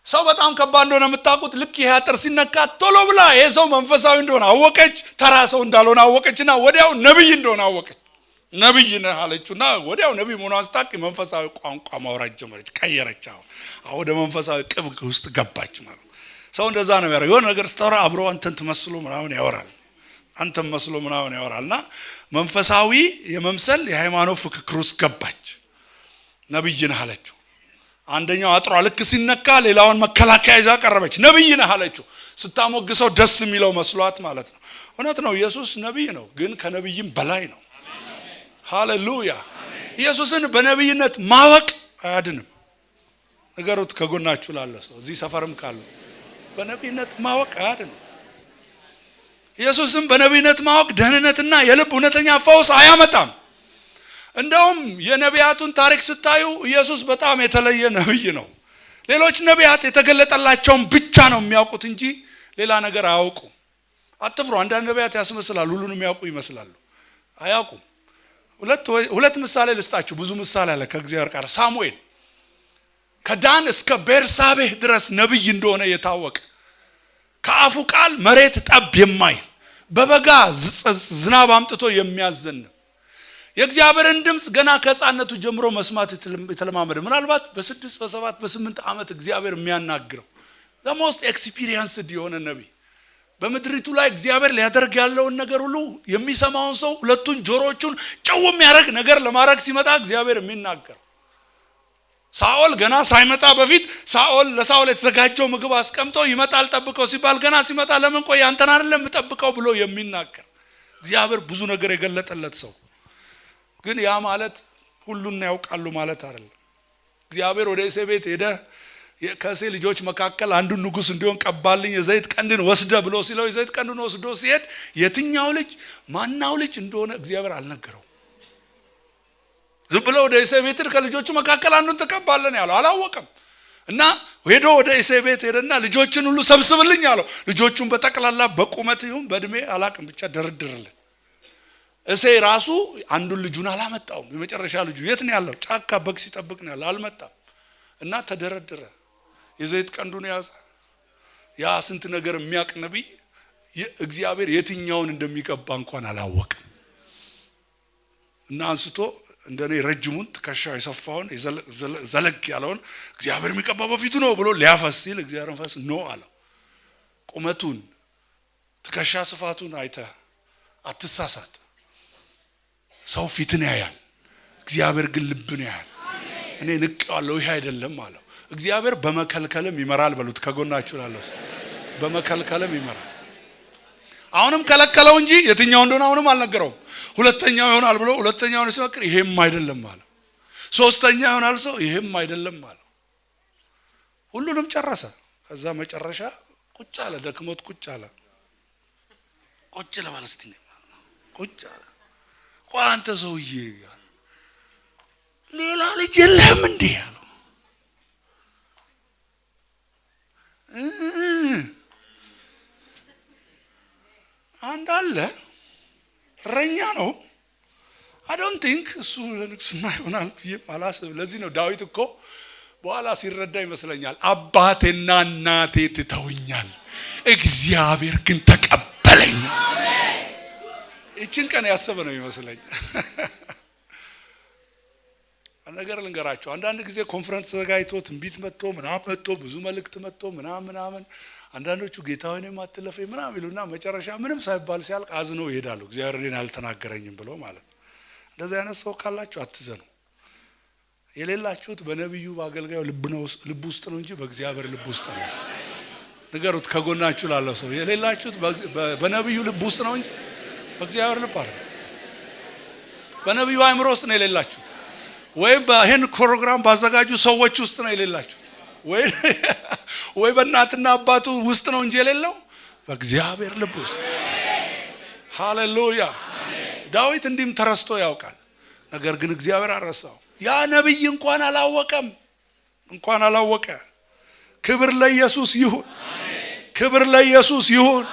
ሰው በጣም ከባድ እንደሆነ የምታውቁት ልክ ይሄ አጥር ሲነካ ቶሎ ብላ ይሄ ሰው መንፈሳዊ እንደሆነ አወቀች፣ ተራ ሰው እንዳልሆነ አወቀችና ወዲያው ነብይ እንደሆነ አወቀች። ነብይ ነህ አለችውና ወዲያው ነብይ መሆኗን ስታውቅ መንፈሳዊ ቋንቋ ማውራት ጀመረች፣ ቀየረች። አሁን ወደ መንፈሳዊ ቅብቅ ውስጥ ገባች ማለት። ሰው እንደዛ ነው ያደረገው። የሆነ ነገር ስታወራ አብሮ አንተን ትመስሎ ምናምን ያወራል፣ አንተን መስሎ ምናምን ያወራልና መንፈሳዊ የመምሰል የሃይማኖት ፍክክር ውስጥ ገባች። ነብይ ነህ አለችው። አንደኛው አጥሯ ልክ ሲነካ ሌላውን መከላከያ ይዛ ቀረበች። ነብይ ነህ አለችው። ስታሞግሰው ደስ የሚለው መስሏት ማለት ነው። እውነት ነው ኢየሱስ ነብይ ነው፣ ግን ከነብይም በላይ ነው። ሃሌሉያ። ኢየሱስን በነብይነት ማወቅ አያድንም። ነገሩት ከጎናችሁ ላለ ሰው እዚህ ሰፈርም ካለ በነብይነት ማወቅ አያድንም። ኢየሱስን በነብይነት ማወቅ ደህንነትና የልብ እውነተኛ ፈውስ አያመጣም። እንደውም የነቢያቱን ታሪክ ስታዩ ኢየሱስ በጣም የተለየ ነብይ ነው። ሌሎች ነቢያት የተገለጠላቸውን ብቻ ነው የሚያውቁት እንጂ ሌላ ነገር አያውቁ። አትፍሩ። አንዳንድ ነቢያት ያስመስላሉ፣ ሁሉንም ያውቁ ይመስላሉ፣ አያውቁም። ሁለት ምሳሌ ልስጣችሁ። ብዙ ምሳሌ አለ ከእግዚአብሔር ቃል። ሳሙኤል ከዳን እስከ ቤርሳቤህ ድረስ ነብይ እንደሆነ የታወቀ ከአፉ ቃል መሬት ጠብ የማይል በበጋ ዝናብ አምጥቶ የሚያዘንብ የእግዚአብሔርን ድምጽ ገና ከሕፃንነቱ ጀምሮ መስማት የተለማመደ ምናልባት በ6 በ7 በ8 ዓመት እግዚአብሔር የሚያናግረው the most experienced የሆነ ነብይ በምድሪቱ ላይ እግዚአብሔር ሊያደርግ ያለውን ነገር ሁሉ የሚሰማውን ሰው ሁለቱን ጆሮቹን ጨው የሚያደርግ ነገር ለማድረግ ሲመጣ እግዚአብሔር የሚናገር። ሳኦል ገና ሳይመጣ በፊት ለሳኦል የተዘጋጀው ምግብ አስቀምጦ ይመጣል ጠብቀው ሲባል ገና ሲመጣ ለምን ቆይ አንተን አይደለም ጠብቀው ብሎ የሚናገር እግዚአብሔር ብዙ ነገር የገለጠለት ሰው። ግን ያ ማለት ሁሉን ያውቃሉ ማለት አይደለም። እግዚአብሔር ወደ እሴ ቤት ሄደ ከእሴ ልጆች መካከል አንዱን ንጉስ እንዲሆን ቀባልኝ የዘይት ቀንድን ወስደ ብሎ ሲለው የዘይት ቀንዱን ወስዶ ሲሄድ የትኛው ልጅ ማናው ልጅ እንደሆነ እግዚአብሔር አልነገረው። ዝም ብሎ ወደ እሴ ቤት ከልጆቹ መካከል አንዱን ተቀባልን ያለው አላወቀም። እና ሄዶ ወደ እሴ ቤት ሄደና ልጆችን ሁሉ ሰብስብልኝ አለው። ልጆቹን በጠቅላላ በቁመት ይሁን በእድሜ አላቅም ብቻ ደርድርልን። እሴ ራሱ አንዱን ልጁን አላመጣውም። የመጨረሻ ልጁ የት ነው ያለው? ጫካ በግ ሲጠብቅ ነው ያለው፣ አልመጣም። እና ተደረደረ። የዘይት ቀንዱን ያዘ። ያ ስንት ነገር የሚያውቅ ነብይ እግዚአብሔር የትኛውን እንደሚቀባ እንኳን አላወቀም። እና አንስቶ እንደኔ ረጅሙን ትከሻው የሰፋውን ዘለግ ያለውን እግዚአብሔር የሚቀባው በፊቱ ነው ብሎ ሊያፈስ ሲል እግዚአብሔር መንፈስ ነው አለው። ቁመቱን ትከሻ ስፋቱን አይተህ አትሳሳት። ሰው ፊትን ያያል፣ እግዚአብሔር ግን ልብን ያያል። እኔ ንቄዋለሁ ይሄ አይደለም አለው። እግዚአብሔር በመከልከልም ይመራል በሉት ከጎናችሁ ላለው ሰው በመከልከልም ይመራል። አሁንም ከለከለው እንጂ የትኛው እንደሆነ አሁንም አልነገረውም። ሁለተኛው ይሆናል ብሎ ሁለተኛውን ሲመክር ይሄም አይደለም አለ። ሶስተኛው ይሆናል ሰው ይሄም አይደለም አለ። ሁሉንም ጨረሰ። ከዛ መጨረሻ ቁጭ አለ፣ ደክሞት ቁጭ አለ። ቁጭ ለማለስቲኝ ቁጭ አለ። ቆይ አንተ ሰውዬ ሌላ ልጅ የለህም እንዴ አለው። አንድ አለ እረኛ ነው። I don't think እሱ ለንግስና ይሆናል ብዬ አላስብ። ለዚህ ነው ዳዊት እኮ በኋላ ሲረዳ ይመስለኛል አባቴና እናቴ ትተውኛል፣ እግዚአብሔር ግን ተቀበለኝ። እቺን ቀን ያሰበ ነው ይመስለኝ። ነገር ልንገራችሁ፣ አንዳንድ ጊዜ ኮንፈረንስ ተዘጋጅቶ ትንቢት መጥቶ ምናምን መጥቶ ብዙ መልእክት መጥቶ ምናምን አንዳንዶቹ ጌታዬን ማትለፈኝ ምናምን ይሉና መጨረሻ ምንም ሳይባል ሲያልቅ አዝነው ይሄዳሉ። እግዚአብሔር እኔን አልተናገረኝም ብሎ ማለት ነው። እንደዛ አይነት ሰው ካላችሁ አትዘኑ። የሌላችሁት በነብዩ በአገልጋዩ ልብ ውስጥ ነው እንጂ በእግዚአብሔር ልብ ውስጥ ነው። ንገሩት ከጎናችሁ ላለው ሰው የሌላችሁት በነብዩ ልብ ውስጥ ነው እንጂ በእግዚአብሔር ልብ አይደለም። በነብዩ አእምሮ ውስጥ ነው የሌላችሁት፣ ወይም በይህን ፕሮግራም ባዘጋጁ ሰዎች ውስጥ ነው የሌላችሁት፣ ወይ በእናትና አባቱ ውስጥ ነው እንጂ የሌለው በእግዚአብሔር ልብ ውስጥ። ሃሌሉያ። ዳዊት እንዲህም ተረስቶ ያውቃል፣ ነገር ግን እግዚአብሔር አረሳው። ያ ነብይ እንኳን አላወቀ። ክብር ለኢየሱስ ይሁን፣ ክብር ለኢየሱስ ይሁን።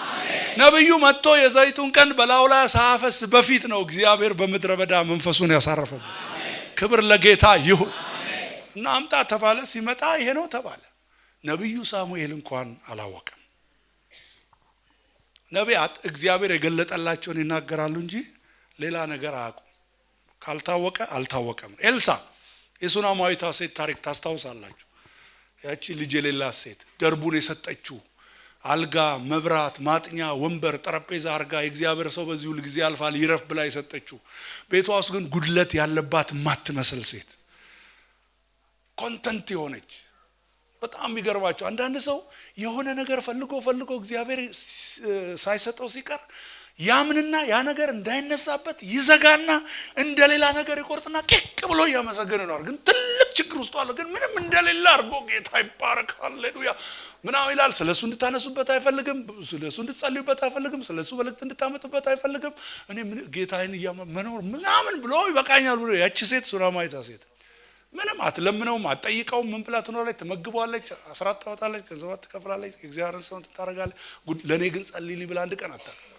ነብዩ መጥቶ የዘይቱን ቀንድ በላዩ ላይ ሳያፈስ በፊት ነው እግዚአብሔር በምድረ በዳ መንፈሱን ያሳረፈበት። ክብር ለጌታ ይሁን። እና አምጣ ተባለ፣ ሲመጣ ይሄ ነው ተባለ። ነብዩ ሳሙኤል እንኳን አላወቀም። ነቢያት እግዚአብሔር የገለጠላቸውን ይናገራሉ እንጂ ሌላ ነገር አያውቁም። ካልታወቀ አልታወቀም። ኤልሳ የሱናማዊቷ ሴት ታሪክ ታስታውሳላችሁ። ያቺ ልጅ የሌላት ሴት ደርቡን የሰጠችው አልጋ፣ መብራት፣ ማጥኛ፣ ወንበር፣ ጠረጴዛ አርጋ የእግዚአብሔር ሰው በዚህ ሁሉ ጊዜ ያልፋል ይረፍ ብላ የሰጠችው፣ ቤቷ ውስጥ ግን ጉድለት ያለባት ማትመስል ሴት፣ ኮንተንት የሆነች። በጣም የሚገርባቸው አንዳንድ ሰው የሆነ ነገር ፈልጎ እግዚአብሔር ሳይሰጠው ሲቀር ያምንና ያ ነገር እንዳይነሳበት ይዘጋና እንደሌላ ነገር ይቆርጥና ቂቅ ብሎ ያመሰገነ ነው። ግን ትልቅ ችግር ውስጥ አለ። ግን ምንም እንደሌላ አርጎ ጌታ ይባረክ ሃሌሉያ ምናምን ይላል። ስለሱ እንድታነሱበት አይፈልግም፣ ስለሱ እንድትጸልዩበት አይፈልግም፣ ስለሱ መልእክት እንድታመጡበት አይፈልግም። እኔ ጌታዬን መኖር ምናምን ብሎ ይበቃኛል ብሎ ያቺ ሴት ሱናማይታ ሴት ምንም አትለምነውም፣ አትጠይቀውም። ምን ብላ ትኖራለች? ትመግበዋለች፣ አስራት ታወጣለች፣ ገንዘብ ትከፍላለች፣ እግዚአብሔርን ሰው ታረጋለች። ለኔ ግን ጸልይልኝ ብላ አንድ ቀን አታውቅም።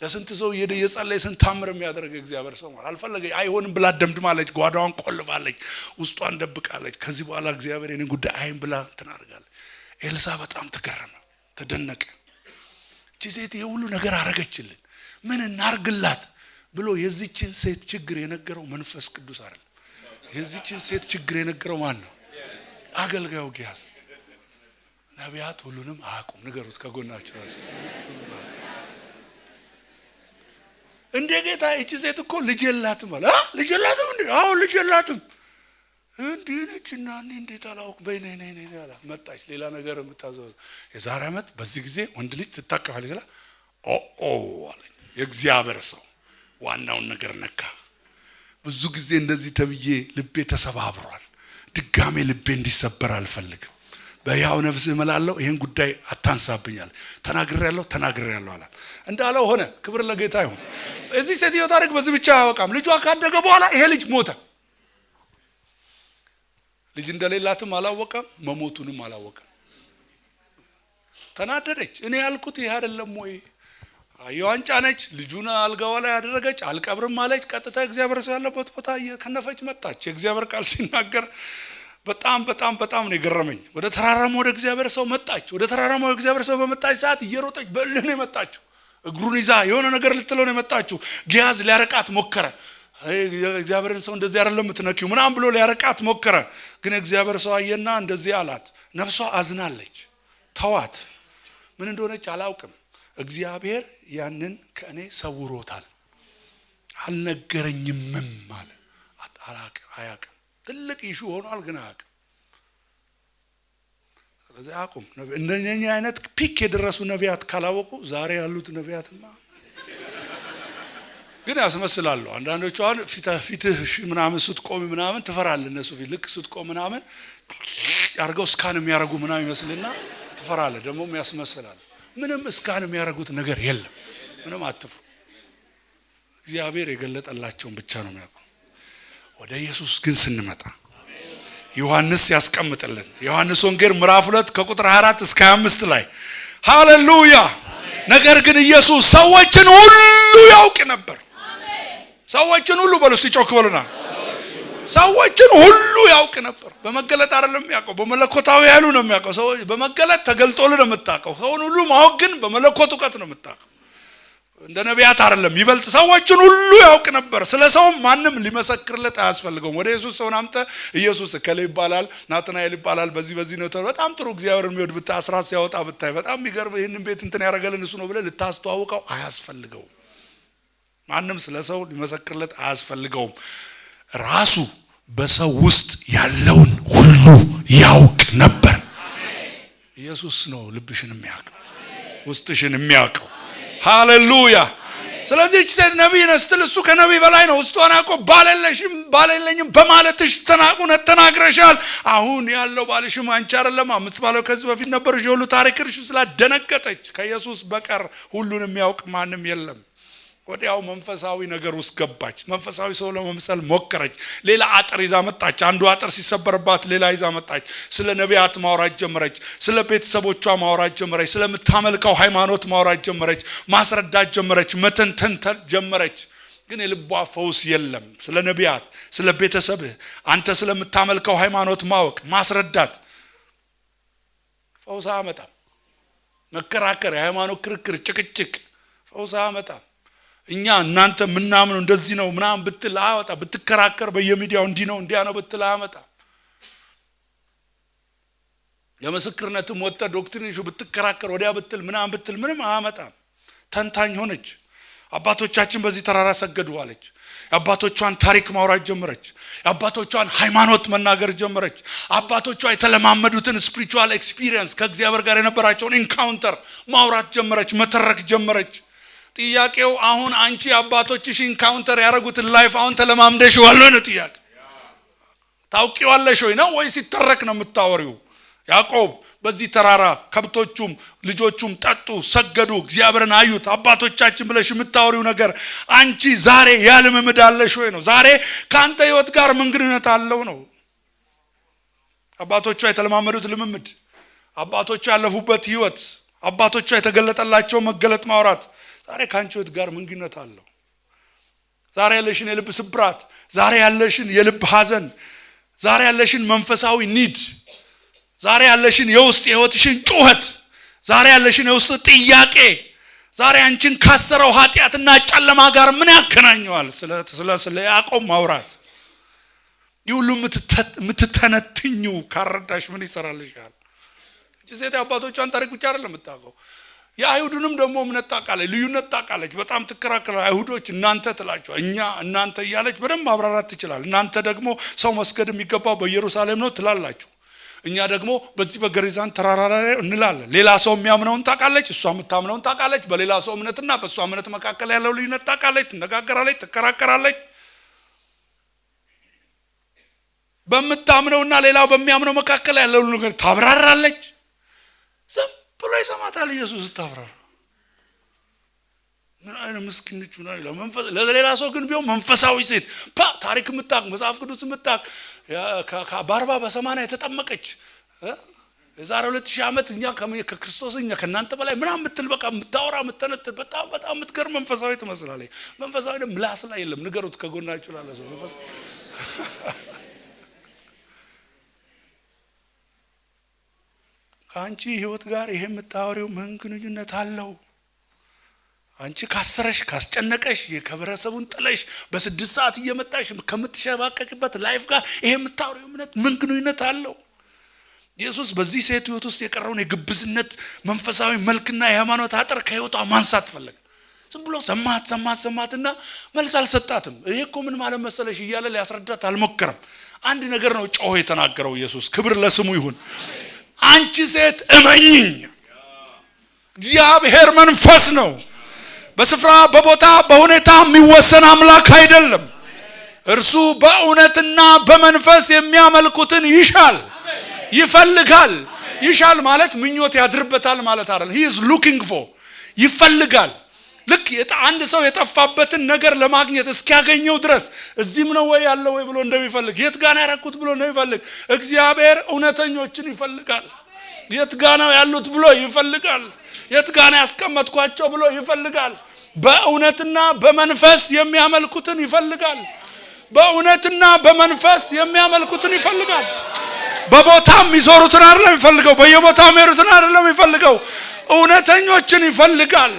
ለስንት ሰው የጸለየ ስንት ታምር የሚያደርግ እግዚአብሔር ሰው ማለት አልፈለገ አይሆንም ብላ ደምድማለች፣ ጓዳዋን ቆልፋለች፣ ውስጧን ደብቃለች። ከዚህ በኋላ እግዚአብሔር የኔን ጉዳይ አይን ብላ ትናርጋለች። ኤልሳ በጣም ተገረመ፣ ተደነቀ። እቺ ሴት የሁሉ ነገር አረገችልን፣ ምን እናርግላት ብሎ የዚችን ሴት ችግር የነገረው መንፈስ ቅዱስ አይደል? የዚችን ሴት ችግር የነገረው ማን ነው? አገልጋዩ ጊያዝ። ነቢያት ሁሉንም አያውቁም። ንገሩት ከጎናቸው ራሱ እንደ ጌታ እቺ ሴት እኮ ልጅ የላትም አለ። ልጅ የላትም እንዴ? አዎ ልጅ የላትም። እንዴ ነችና እንዴት አላውቅ በእኔ አላ መጣች። ሌላ ነገር የምታዘው የዛሬ ዓመት በዚህ ጊዜ ወንድ ልጅ ትታቀፋለች ይላል። አለኝ የእግዚአብሔር ሰው ዋናውን ነገር ነካ። ብዙ ጊዜ እንደዚህ ተብዬ ልቤ ተሰባብሯል። ድጋሜ ልቤ እንዲሰበር አልፈልግም። በያው ነፍስ እመላለሁ። ይሄን ጉዳይ አታንሳብኛል። ተናግሬያለሁ አላት። እንዳለው ሆነ። ክብር ለጌታ ይሁን። እዚህ ሴትዮ ታሪክ በዚህ ብቻ አያወቃም። ልጇ ካደገ በኋላ ይሄ ልጅ ሞተ። ልጅ እንደሌላትም አላወቀም፣ መሞቱንም አላወቀም። ተናደደች። እኔ ያልኩት ይሄ አይደለም ወይ? የዋንጫ ነች። ልጁን አልጋዋ ላይ ያደረገች፣ አልቀብርም አለች። ቀጥታ እግዚአብሔር ሰው ያለበት ቦታ ከነፈች መጣች። የእግዚአብሔር ቃል ሲናገር በጣም ነው የገረመኝ። ወደ ተራራማው ወደ እግዚአብሔር ሰው መጣች። ወደ ተራራማው እግዚአብሔር ሰው በመጣች ሰዓት እየሮጠች በእልህ ነው የመጣችው። እግሩን ይዛ የሆነ ነገር ልትለው ነው የመጣችው። ጊያዝ ሊያረቃት ሞከረ። እግዚአብሔርን ሰው እንደዚህ አይደለም የምትነኪው ምናምን ብሎ ሊያረቃት ሞከረ። ግን እግዚአብሔር ሰው አየና እንደዚህ አላት። ነፍሷ አዝናለች። ተዋት። ምን እንደሆነች አላውቅም። እግዚአብሔር ያንን ከእኔ ሰውሮታል፣ አልነገረኝምም ማለት አያውቅም። ትልቅ ኢሹ ሆኗል፣ ግን አያውቅም። ስለዚህ አቁም። እነኛ አይነት ፒክ የደረሱ ነቢያት ካላወቁ ዛሬ ያሉት ነቢያትማ ግን ያስመስላሉ። አንዳንዶቹ አሁን ፊትህ ምናምን ስትቆም ምናምን ትፈራለህ። እነሱ ፊት ልክ ስትቆም ምናምን ያርገው ስካን የሚያረጉ ምናምን ይመስልና ትፈራለህ። ደግሞም ያስመስላል። ምንም ስካን የሚያረጉት ነገር የለም። ምንም አትፍሩ። እግዚአብሔር የገለጠላቸውን ብቻ ነው የሚያውቁ። ወደ ኢየሱስ ግን ስንመጣ ዮሐንስ ያስቀምጥልን። ዮሐንስ ወንጌል ምዕራፍ 2 ከቁጥር 24 እስከ 25 ላይ ሃሌሉያ። ነገር ግን ኢየሱስ ሰዎችን ሁሉ ያውቅ ነበር። ሰዎችን ሁሉ በሉ እስቲ ጮክ በሉና፣ ሰዎችን ሁሉ ያውቅ ነበር። በመገለጥ አይደለም የሚያውቀው፣ በመለኮታዊ ኃይሉ ነው የሚያውቀው። ሰው በመገለጥ ተገልጦልህ ነው የምታውቀው። ሰውን ሁሉ ማወቅ ግን በመለኮት ዕውቀት ነው የምታውቀው። እንደ ነቢያት አይደለም። ይበልጥ ሰዎችን ሁሉ ያውቅ ነበር። ስለ ሰውም ማንም ሊመሰክርለት አያስፈልገውም። ወደ ኢየሱስ ሰውን አምጠ ኢየሱስ ከለ ይባላል፣ ናትናኤል ይባላል፣ በዚህ ነው። በጣም ጥሩ እግዚአብሔር የሚወድ ብታይ፣ አስራት ሲያወጣ ብታይ፣ በጣም የሚገርም ይሄንን ቤት እንትን ያደረገልን እሱ ነው ብለህ ልታስተዋውቀው አያስፈልገውም። ማንም ስለ ሰው ሊመሰክርለት አያስፈልገውም። ራሱ በሰው ውስጥ ያለውን ሁሉ ያውቅ ነበር። ኢየሱስ ነው ልብሽን የሚያውቅ ውስጥሽን የሚያውቀው። ሃሌሉያ። ስለዚህ እቺ ሴት ነብይ ነስትል እሱ ከነብይ በላይ ነው። ውስጧን አውቆ ባለለኝም በማለትሽ ተናግረሻል። አሁን ያለው ባልሽም አንቺ አይደለም፣ 5 ባለው ከዚህ በፊት ነበርሽ። የሁሉ ታሪክ እርሱ ስላደነገጠች ከኢየሱስ በቀር ሁሉን የሚያውቅ ማንም የለም። ወዲያው መንፈሳዊ ነገር ውስጥ ገባች። መንፈሳዊ ሰው ለመምሰል ሞከረች። ሌላ አጥር ይዛ መጣች። አንዱ አጥር ሲሰበርባት ሌላ ይዛ መጣች። ስለ ነቢያት ማውራት ጀመረች። ስለ ቤተሰቦቿ ማውራት ጀመረች። ስለምታመልከው ሃይማኖት ማውራት ጀመረች። ማስረዳት ጀመረች። መተንተን ጀመረች። ግን የልቧ ፈውስ የለም። ስለ ነቢያት፣ ስለ ቤተሰብህ፣ አንተ ስለምታመልከው ሃይማኖት ማወቅ፣ ማስረዳት ፈውስ አያመጣም። መከራከር፣ የሃይማኖት ክርክር፣ ጭቅጭቅ ፈውስ አያመጣም። እኛ እናንተ ምናምን እንደዚህ ነው ምናምን ብትል አወጣ ብትከራከር በየሚዲያው እንዲህ ነው እንዲያ ነው ብትል አመጣ። ለምስክርነትም ወጣ ዶክትሪንሹ ብትከራከር ወዲያ ብትል ምናምን ብትል ምንም አያመጣም። ተንታኝ ሆነች። አባቶቻችን በዚህ ተራራ ሰገዱ አለች። አባቶቿን ታሪክ ማውራት ጀመረች። አባቶቿን ሃይማኖት መናገር ጀመረች። አባቶቿ የተለማመዱትን ስፒሪቹዋል ኤክስፒሪየንስ ከእግዚአብሔር ጋር የነበራቸውን ኢንካውንተር ማውራት ጀመረች፣ መተረክ ጀመረች። ጥያቄው አሁን አንቺ አባቶችሽ ኢንካውንተር ያደረጉትን ላይፍ አሁን ተለማምደሽዋል ነው ጥያቄ። ታውቂዋለሽ ወይ ነው ወይስ ሲተረክ ነው የምታወሪው? ያዕቆብ በዚህ ተራራ ከብቶቹም ልጆቹም ጠጡ፣ ሰገዱ፣ እግዚአብሔርን አዩት። አባቶቻችን ብለሽ የምታወሪው ነገር አንቺ ዛሬ ያልምምድ አለሽ ወይ ነው? ዛሬ ካንተ ህይወት ጋር ምን ግንኙነት አለው ነው? አባቶቿ የተለማመዱት ልምምድ፣ አባቶቿ ያለፉበት ህይወት፣ አባቶቿ የተገለጠላቸው መገለጥ ማውራት ዛሬ ካንቺ ህይወት ጋር ምን ግንኙነት አለው? ዛሬ ያለሽን የልብ ስብራት፣ ዛሬ ያለሽን የልብ ሐዘን፣ ዛሬ ያለሽን መንፈሳዊ ኒድ፣ ዛሬ ያለሽን የውስጥ ህይወትሽን ጩኸት፣ ዛሬ ያለሽን የውስጥ ጥያቄ፣ ዛሬ አንቺን ካሰረው ኃጢአትና ጨለማ ጋር ምን ያገናኘዋል? ስለ ያዕቆብ ማውራት ይሁሉ ምትተነትኙ ካረዳሽ ምን ይሰራልሻል? እቺ ሴት አባቶቿን ታሪክ ብቻ አይደለም የምታውቀው፣ የአይሁድንም ደግሞ እምነት ታውቃለች፣ ልዩነት ታውቃለች። በጣም ትከራከራለች። አይሁዶች እናንተ ትላቸው፣ እኛ እናንተ እያለች በደንብ ማብራራት ትችላል። እናንተ ደግሞ ሰው መስገድ የሚገባው በኢየሩሳሌም ነው ትላላችሁ፣ እኛ ደግሞ በዚህ በገሪዛን ተራራ ላይ እንላለን። ሌላ ሰው የሚያምነውን ታውቃለች፣ እሷ የምታምነውን ታውቃለች። በሌላ ሰው እምነትና በእሷ እምነት መካከል ያለው ልዩነት ታውቃለች፣ ትነጋገራለች፣ ትከራከራለች። በምታምነውና ሌላው በሚያምነው መካከል ያለው ነገር ታብራራለች። ዝም ብሎ ይሰማታል ኢየሱስ ታብራራ። ምን አይነት ምስኪን ነች ነው ይላል። ለሌላ ሰው ግን ቢሆን መንፈሳዊ ሴት ታሪክ የምታውቅ መጽሐፍ ቅዱስ የምታውቅ በ40 በ80 የተጠመቀች የዛሬ 2000 ዓመት እኛ ከክርስቶስ እኛ ከናንተ በላይ ምናምን የምትል በቃ የምታወራ የምትነጥል በጣም የምትገርም መንፈሳዊ ትመስላለች። መንፈሳዊ ደግሞ ምላስ ላይ የለም። ንገሩት ከጎናችሁ ላለ ሰው መንፈሳዊ ከአንቺ ህይወት ጋር ይሄ የምታወሪው ምን ግንኙነት አለው? አንቺ ካሰረሽ ካስጨነቀሽ የከበረሰቡን ጥለሽ በ6 ሰዓት እየመጣሽ ከምትሸባቀቅበት ላይፍ ጋር ይሄ የምታወሪው እምነት ምን ግንኙነት አለው? ኢየሱስ በዚህ ሴት ህይወት ውስጥ የቀረውን የግብዝነት መንፈሳዊ መልክና የሃይማኖት አጥር ከህይወቷ ማንሳት ፈለገ። ዝም ብሎ ሰማትና መልስ አልሰጣትም። ይሄ እኮ ምን ማለት መሰለሽ እያለ ሊያስረዳት አልሞከረም። አንድ ነገር ነው ጮሆ የተናገረው ኢየሱስ። ክብር ለስሙ ይሁን። አንቺ ሴት እመኚኝ፣ እግዚአብሔር መንፈስ ነው። በስፍራ በቦታ በሁኔታ የሚወሰን አምላክ አይደለም። እርሱ በእውነትና በመንፈስ የሚያመልኩትን ይሻል፣ ይፈልጋል። ይሻል ማለት ምኞት ያድርበታል ማለት አይደለም። he is looking for ይፈልጋል። ልክ አንድ ሰው የጠፋበትን ነገር ለማግኘት እስኪያገኘው ድረስ እዚህም ነው ወይ ያለው ወይ ብሎ እንደሚፈልግ የት ጋር ያረኩት ብሎ እንደሚፈልግ እግዚአብሔር እውነተኞችን ይፈልጋል። የት ጋር ነው ያሉት ብሎ ይፈልጋል። የት ጋር ነው ያስቀመጥኳቸው ብሎ ይፈልጋል። በእውነትና በመንፈስ የሚያመልኩትን ይፈልጋል። በእውነትና በመንፈስ የሚያመልኩትን ይፈልጋል። በቦታም ይዞሩትን አይደለም ይፈልገው፣ በየቦታው የሚሄዱትን አይደለም ይፈልገው፣ እውነተኞችን ይፈልጋል።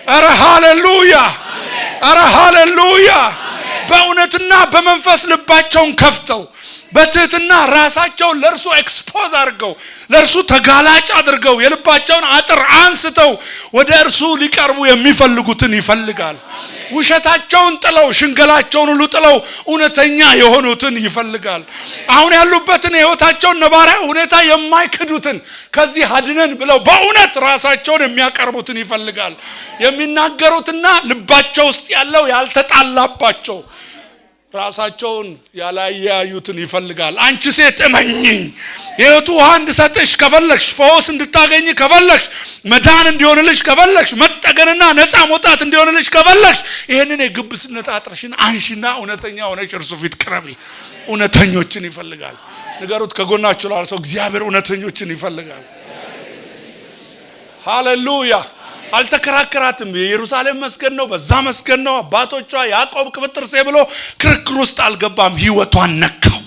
አረ ሃሌሉያ! አረ ሃሌሉያ! በእውነትና በመንፈስ ልባቸውን ከፍተው በትህትና ራሳቸውን ለእርሱ ኤክስፖዝ አድርገው ለእርሱ ተጋላጭ አድርገው የልባቸውን አጥር አንስተው ወደ እርሱ ሊቀርቡ የሚፈልጉትን ይፈልጋል። ውሸታቸውን ጥለው ሽንገላቸውን ሁሉ ጥለው እውነተኛ የሆኑትን ይፈልጋል። አሁን ያሉበትን ህይወታቸውን ነባራዊ ሁኔታ የማይክዱትን ከዚህ አድነን ብለው በእውነት ራሳቸውን የሚያቀርቡትን ይፈልጋል። የሚናገሩትና ልባቸው ውስጥ ያለው ያልተጣላባቸው ራሳቸውን ያላያዩትን ይፈልጋል። አንቺ ሴት እመኚኝ፣ የህይወት ውሃ እንድሰጥሽ ከፈለግሽ፣ ፈውስ እንድታገኝ ከፈለግሽ፣ መዳን እንዲሆንልሽ ከፈለግሽ፣ መጠገንና ነፃ መውጣት እንዲሆንልሽ ከፈለግሽ ይሄንን የግብስነት አጥርሽን አንሺና እውነተኛ ሆነሽ እርሱ ፊት ቅረቢ። እውነተኞችን ይፈልጋል። ንገሩት ከጎናችሁ ላለ ሰው እግዚአብሔር እውነተኞችን ይፈልጋል። ሃሌሉያ። አልተከራከራትም። የኢየሩሳሌም መስገድ ነው፣ በዛ መስገድ ነው፣ አባቶቿ ያዕቆብ ቅብጥር ብሎ ክርክር ውስጥ አልገባም። ህይወቷን ነካው።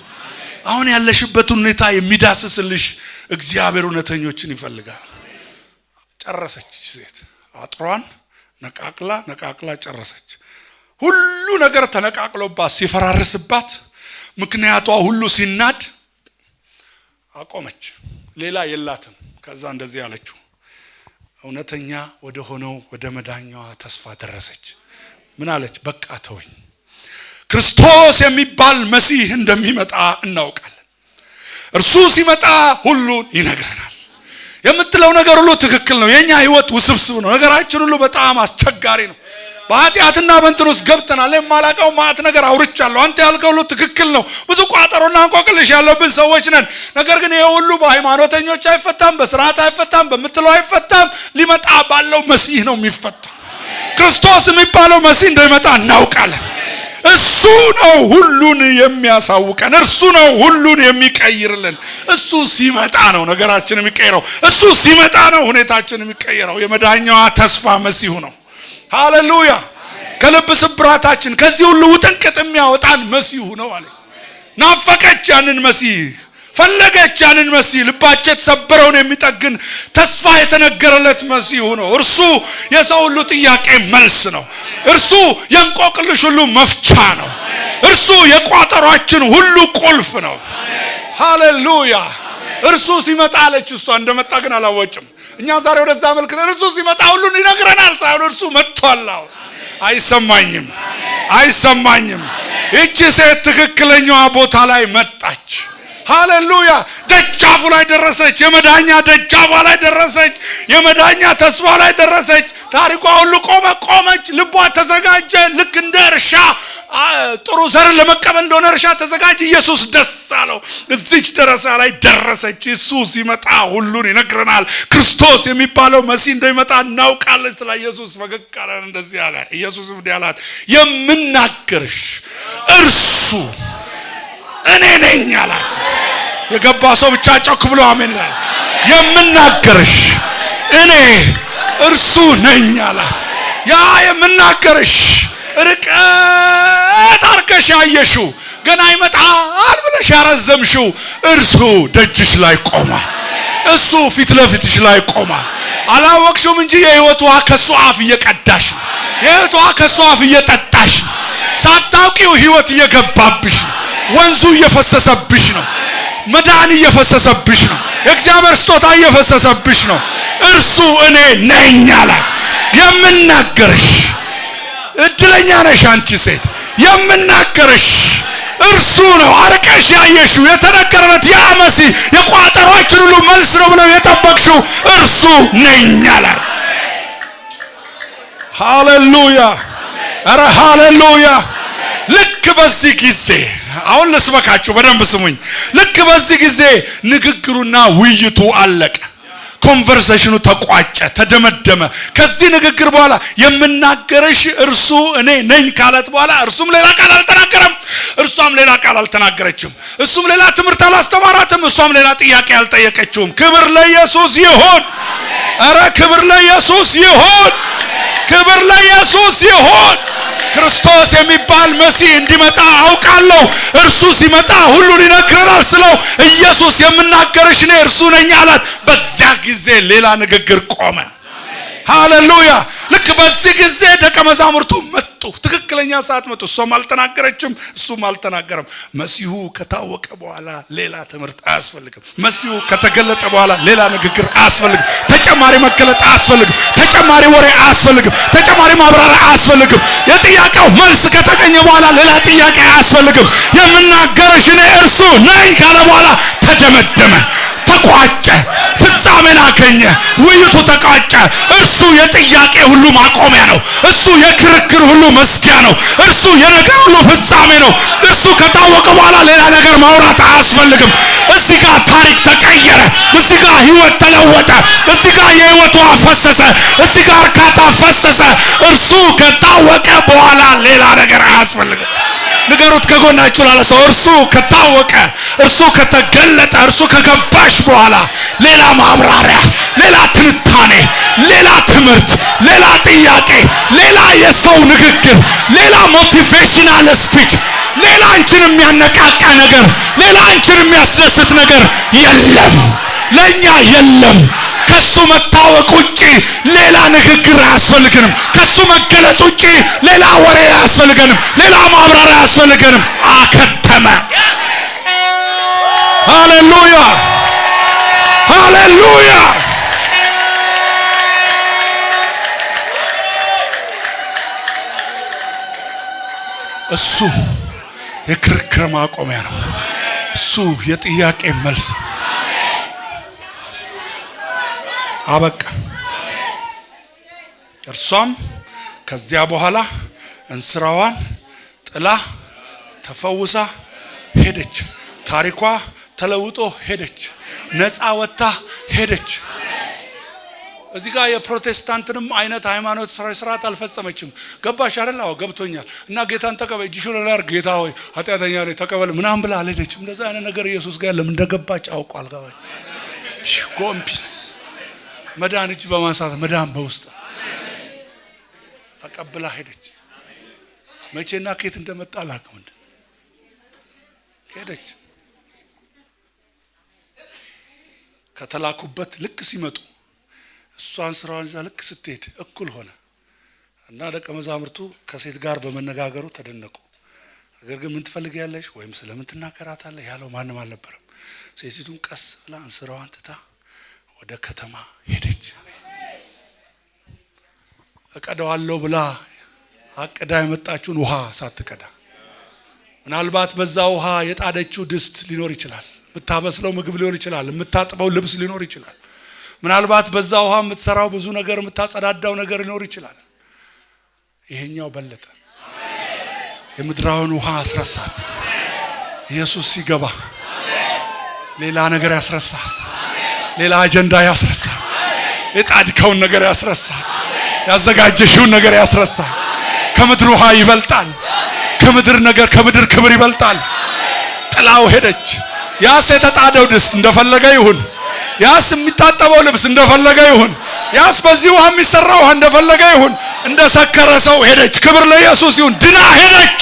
አሁን ያለሽበትን ሁኔታ የሚዳስስልሽ እግዚአብሔር እውነተኞችን ይፈልጋል። ጨረሰች ሴት አጥሯን ነቃቅላ ጨረሰች። ሁሉ ነገር ተነቃቅሎባት ሲፈራርስባት፣ ምክንያቷ ሁሉ ሲናድ አቆመች። ሌላ የላትም። ከዛ እንደዚህ አለችው፣ እውነተኛ ወደ ሆነው ወደ መዳኛዋ ተስፋ ደረሰች። ምን አለች? በቃ ተወኝ። ክርስቶስ የሚባል መሲህ እንደሚመጣ እናውቃለን። እርሱ ሲመጣ ሁሉን ይነግረናል። የምትለው ነገር ሁሉ ትክክል ነው። የኛ ህይወት ውስብስብ ነው። ነገራችን ሁሉ በጣም አስቸጋሪ ነው። በኃጢአትና በእንትን ውስጥ ገብተናል። የማላውቀው ማዕት ነገር አውርቻለሁ። አንተ ያልከው ሁሉ ትክክል ነው። ብዙ ቋጠሮና እንቆቅልሽ ያለብን ሰዎች ነን። ነገር ግን ይሄ ሁሉ በሃይማኖተኞች አይፈታም፣ በስርዓት አይፈታም፣ በምትለው አይፈታም። ሊመጣ ባለው መሲህ ነው የሚፈታ። ክርስቶስ የሚባለው መሲህ እንደሚመጣ እናውቃለን። እሱ ነው ሁሉን የሚያሳውቀን። እርሱ ነው ሁሉን የሚቀይርልን። እሱ ሲመጣ ነው ነገራችን የሚቀይረው። እሱ ሲመጣ ነው ሁኔታችን የሚቀይረው። የመዳኛዋ ተስፋ መሲሁ ነው። ሃሌሉያ። ከልብ ስብራታችን ከዚህ ሁሉ ውጥንቅጥ የሚያወጣን መሲሁ ነው አለ። ናፈቀች ያንን መሲህ፣ ፈለገች ያንን መሲህ። ልባቸው የተሰበረውን የሚጠግን ተስፋ የተነገረለት መሲሁ ነው። እርሱ የሰው ሁሉ ጥያቄ መልስ ነው። እርሱ የእንቆቅልሽ ሁሉ መፍቻ ነው። እርሱ የቋጠሯችን ሁሉ ቁልፍ ነው። ሃሌሉያ። እርሱ ሲመጣ አለች እሷ። እንደመጣ ግን አላወጭም። እኛ ዛሬ ወደዛ መልክን እርሱ ሲመጣ ሁሉን ይነግረናል ሳይሆን እርሱ መጥቷል። አይሰማኝም። እቺ ሴት ትክክለኛዋ ቦታ ላይ መጣች። ሃሌሉያ። ደጃፉ ላይ ደረሰች። የመዳኛ ደጃፏ ላይ ደረሰች። የመዳኛ ተስፋ ላይ ደረሰች። ታሪኳ ሁሉ ቆመች። ልቧ ተዘጋጀ። ልክ እንደ እርሻ ጥሩ ዘር ለመቀበል እንደሆነ እርሻ ተዘጋጀ። ኢየሱስ ደስ አለው። እዚች ደረሳ ላይ ደረሰች። እሱ ሲመጣ ሁሉን ይነግረናል። ክርስቶስ የሚባለው መሲህ እንደሚመጣ እናውቃለን። ስለ ኢየሱስ ፈገግ አለ። እንደዚህ አለ። ኢየሱስ እንዲህ አላት፣ የምናገርሽ እርሱ እኔ ነኝ አላት። የገባ ሰው ብቻ ጮክ ብሎ አሜን ይላል። የምናገርሽ እኔ እርሱ ነኝ አላት። ያ የምናገርሽ ርቀት አርገሽ ያየሽው ገና ይመጣል ብለሽ ያረዘምሽው እርሱ ደጅሽ ላይ ቆሟል። እሱ ፊት ለፊትሽ ላይ ቆሟል። አላወቅሽውም እንጂ የህይወት ውሃ ከሱ አፍ እየቀዳሽ ነው። የህይወት ውሃ ከሱ አፍ እየጠጣሽ ነው። ሳታውቂው ህይወት እየገባብሽ ነው። ወንዙ እየፈሰሰብሽ ነው። መዳን እየፈሰሰብሽ ነው። የእግዚአብሔር ስጦታ እየፈሰሰብሽ ነው። እርሱ እኔ ነኝ አላት። የምናገርሽ እድለኛ ነሽ አንቺ ሴት። የምናገርሽ እርሱ ነው። አርቀሽ ያየሽው የተነገረለት ያ መሲህ የቋጠሯችን ሁሉ መልስ ነው ብለው የጠበቅሽው እርሱ ነኝ አላት። ሃሌሉያ። ኧረ ሃሌሉያ። ልክ በዚህ ጊዜ አሁን ልስበካችሁ፣ በደንብ ስሙኝ። ልክ በዚህ ጊዜ ንግግሩና ውይይቱ አለቀ። ኮንቨርሴሽኑ ተቋጨ፣ ተደመደመ። ከዚህ ንግግር በኋላ የምናገርሽ እርሱ እኔ ነኝ ካለት በኋላ እርሱም ሌላ ቃል አልተናገረም፣ እርሷም ሌላ ቃል አልተናገረችም። እሱም ሌላ ትምህርት አላስተማራትም፣ እሷም ሌላ ጥያቄ አልጠየቀችውም። ክብር ለኢየሱስ ይሁን። ኧረ ክብር ለኢየሱስ ይሁን። ክብር ለኢየሱስ ይሁን። ክርስቶስ የሚባል መሲህ እንዲመጣ አውቃለሁ። እርሱ ሲመጣ ሁሉን ይነግረናል ስለው ኢየሱስ የምናገርሽ እኔ እርሱ ነኝ አላት። በዚያ ጊዜ ሌላ ንግግር ቆመ። ሃሌሉያ። ልክ በዚህ ጊዜ ደቀ መዛሙርቱ መጡ። ትክክለኛ ሰዓት መጡ። እሷም አልተናገረችም፣ እሱም አልተናገረም። መሲሁ ከታወቀ በኋላ ሌላ ትምህርት አያስፈልግም። መሲሁ ከተገለጠ በኋላ ሌላ ንግግር አያስፈልግም። ተጨማሪ መገለጥ አያስፈልግም። ተጨማሪ ወሬ አያስፈልግም። ተጨማሪ ማብራሪያ አያስፈልግም። የጥያቄው መልስ ከተገኘ በኋላ ሌላ ጥያቄ አያስፈልግም። የምናገረሽ እኔ እርሱ ነኝ ካለ በኋላ ተደመደመ፣ ተቋጨ፣ ፍጻሜን አገኘ። ውይይቱ ተቋጨ። እርሱ የጥያቄ ሁሉ ማቆሚያ ነው። እርሱ የክርክር ሁሉ መዝጊያ ነው። እርሱ የነገር ሁሉ ፍጻሜ ነው። እርሱ ከታወቀ በኋላ ሌላ ነገር ማውራት አያስፈልግም። እዚህ ጋር ታሪክ ተቀየረ። እዚህ ጋር ህይወት ተለወጠ። እዚህ ጋር የህይወት ውሃ ፈሰሰ። እዚህ ጋር እርካታ ፈሰሰ። እርሱ ከታወቀ በኋላ ሌላ ነገር አያስፈልግም። ንገሩት ከጎናችሁ ላለ ሰው እርሱ ከታወቀ፣ እርሱ ከተገለጠ፣ እርሱ ከገባሽ በኋላ ሌላ ማብራሪያ፣ ሌላ ትንታኔ፣ ሌላ ትምህርት፣ ሌላ ጥያቄ፣ ሌላ የሰው ንግግር፣ ሌላ ሞቲቬሽናል ስፒች፣ ሌላ አንቺን የሚያነቃቃ ነገር፣ ሌላ አንቺን የሚያስደስት ነገር የለም። ለኛ የለም። ከሱ መታወቅ ውጪ ሌላ ንግግር አያስፈልገንም። ከሱ መገለጥ ውጪ ሌላ ወሬ አያስፈልገንም። ሌላ ማብራሪያ አያስፈልገንም። አከተመ። ሃሌሉያ ሃሌሉያ። እሱ የክርክር ማቆሚያ ነው። እሱ የጥያቄ መልስ። አበቃ። እርሷም ከዚያ በኋላ እንስራዋን ጥላ ተፈውሳ ሄደች። ታሪኳ ተለውጦ ሄደች። ነፃ ወጣ ሄደች። እዚህ ጋር የፕሮቴስታንትንም አይነት ሃይማኖት ስርዓት አልፈጸመችም። ገባሽ አይደል? አዎ ገብቶኛል። እና ጌታን ተቀበል፣ እጅሽን ላርግ፣ ጌታ ሆይ ኃጢአተኛ ነኝ ተቀበል ምናምን ብላ አልሄደችም። እንደዛ አይነት ነገር ኢየሱስ ጋር ለምን እንደገባች አውቋል። ገባች። ጎምፒስ መዳን እጅ በማንሳት መዳን በውስጥ ተቀብላ ሄደች። መቼና ከየት እንደመጣ አላውቅም። ሄደች። ከተላኩበት ልክ ሲመጡ እሷን ስራዋን ይዛ ልክ ስትሄድ እኩል ሆነ እና ደቀ መዛሙርቱ ከሴት ጋር በመነጋገሩ ተደነቁ። ነገር ግን ምን ትፈልጊያለሽ ወይም ስለምን ትናገራታለህ ያለው ማንም አልነበረም። ሴቲቱን ቀስ ብላ እንስራዋን ትታ ወደ ከተማ ሄደች። እቀዳዋለሁ ብላ አቅዳ የመጣችውን ውሃ ሳትቀዳ ምናልባት በዛ ውሃ የጣደችው ድስት ሊኖር ይችላል። የምታበስለው ምግብ ሊሆን ይችላል። የምታጥበው ልብስ ሊኖር ይችላል። ምናልባት በዛ ውሃ የምትሰራው ብዙ ነገር የምታጸዳዳው ነገር ሊኖር ይችላል። ይሄኛው በለጠ። የምድራውን ውሃ አስረሳት። ኢየሱስ ሲገባ ሌላ ነገር ያስረሳል። ሌላ አጀንዳ ያስረሳል። የጣድከውን ነገር ያስረሳል። ያዘጋጀሽውን ነገር ያስረሳል። ከምድር ውሃ ይበልጣል። ከምድር ነገር ከምድር ክብር ይበልጣል። ጥላው ሄደች። ያስ የተጣደው ድስት እንደፈለገ ይሁን። ያስ የሚታጠበው ልብስ እንደፈለገ ይሁን። ያስ በዚህ ውሃ የሚሰራው ውሃ እንደፈለገ ይሁን። እንደሰከረ ሰው ሄደች። ክብር ለኢየሱስ ይሁን። ድና ሄደች።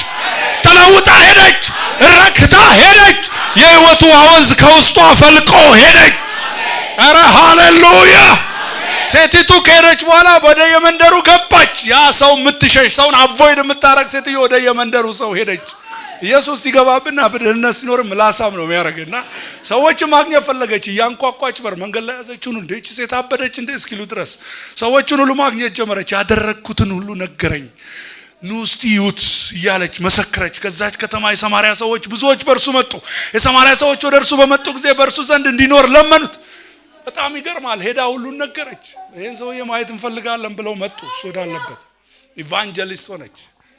ተለውጣ ሄደች። ረክታ ሄደች። የሕይወቱ ወንዝ ከውስጧ ፈልቆ ሄደች። አረ ሃሌሉያ። ሴቲቱ ከሄደች በኋላ ወደ የመንደሩ ገባች። ያ ሰው የምትሸሽ ሰውን አቮይድ የምታረግ ሴትዮ ወደ የመንደሩ ሰው ሄደች። ኢየሱስ ሲገባብና በድህነት ሲኖር ምላሳም ነው የሚያረግና ሰዎች ማግኘት ፈለገች። ያንቋቋች በር መንገድ ላይ ያዘችውን እንዴች ሴት አበደች እንዴ እስኪሉ ድረስ ሰዎችን ሁሉ ማግኘት ጀመረች። ያደረግኩትን ሁሉ ነገረኝ ኑስቲ ዩት እያለች መሰከረች። ከዛች ከተማ የሰማርያ ሰዎች ብዙዎች በእርሱ መጡ። የሰማርያ ሰዎች ወደ እርሱ በመጡ ጊዜ በእርሱ ዘንድ እንዲኖር ለመኑት። በጣም ይገርማል። ሄዳ ሁሉን ነገረች። ይሄን ሰውዬ ማየት እንፈልጋለን ብለው መጡ። እሱ ወዳለበት ኢቫንጀሊስት ሆነች።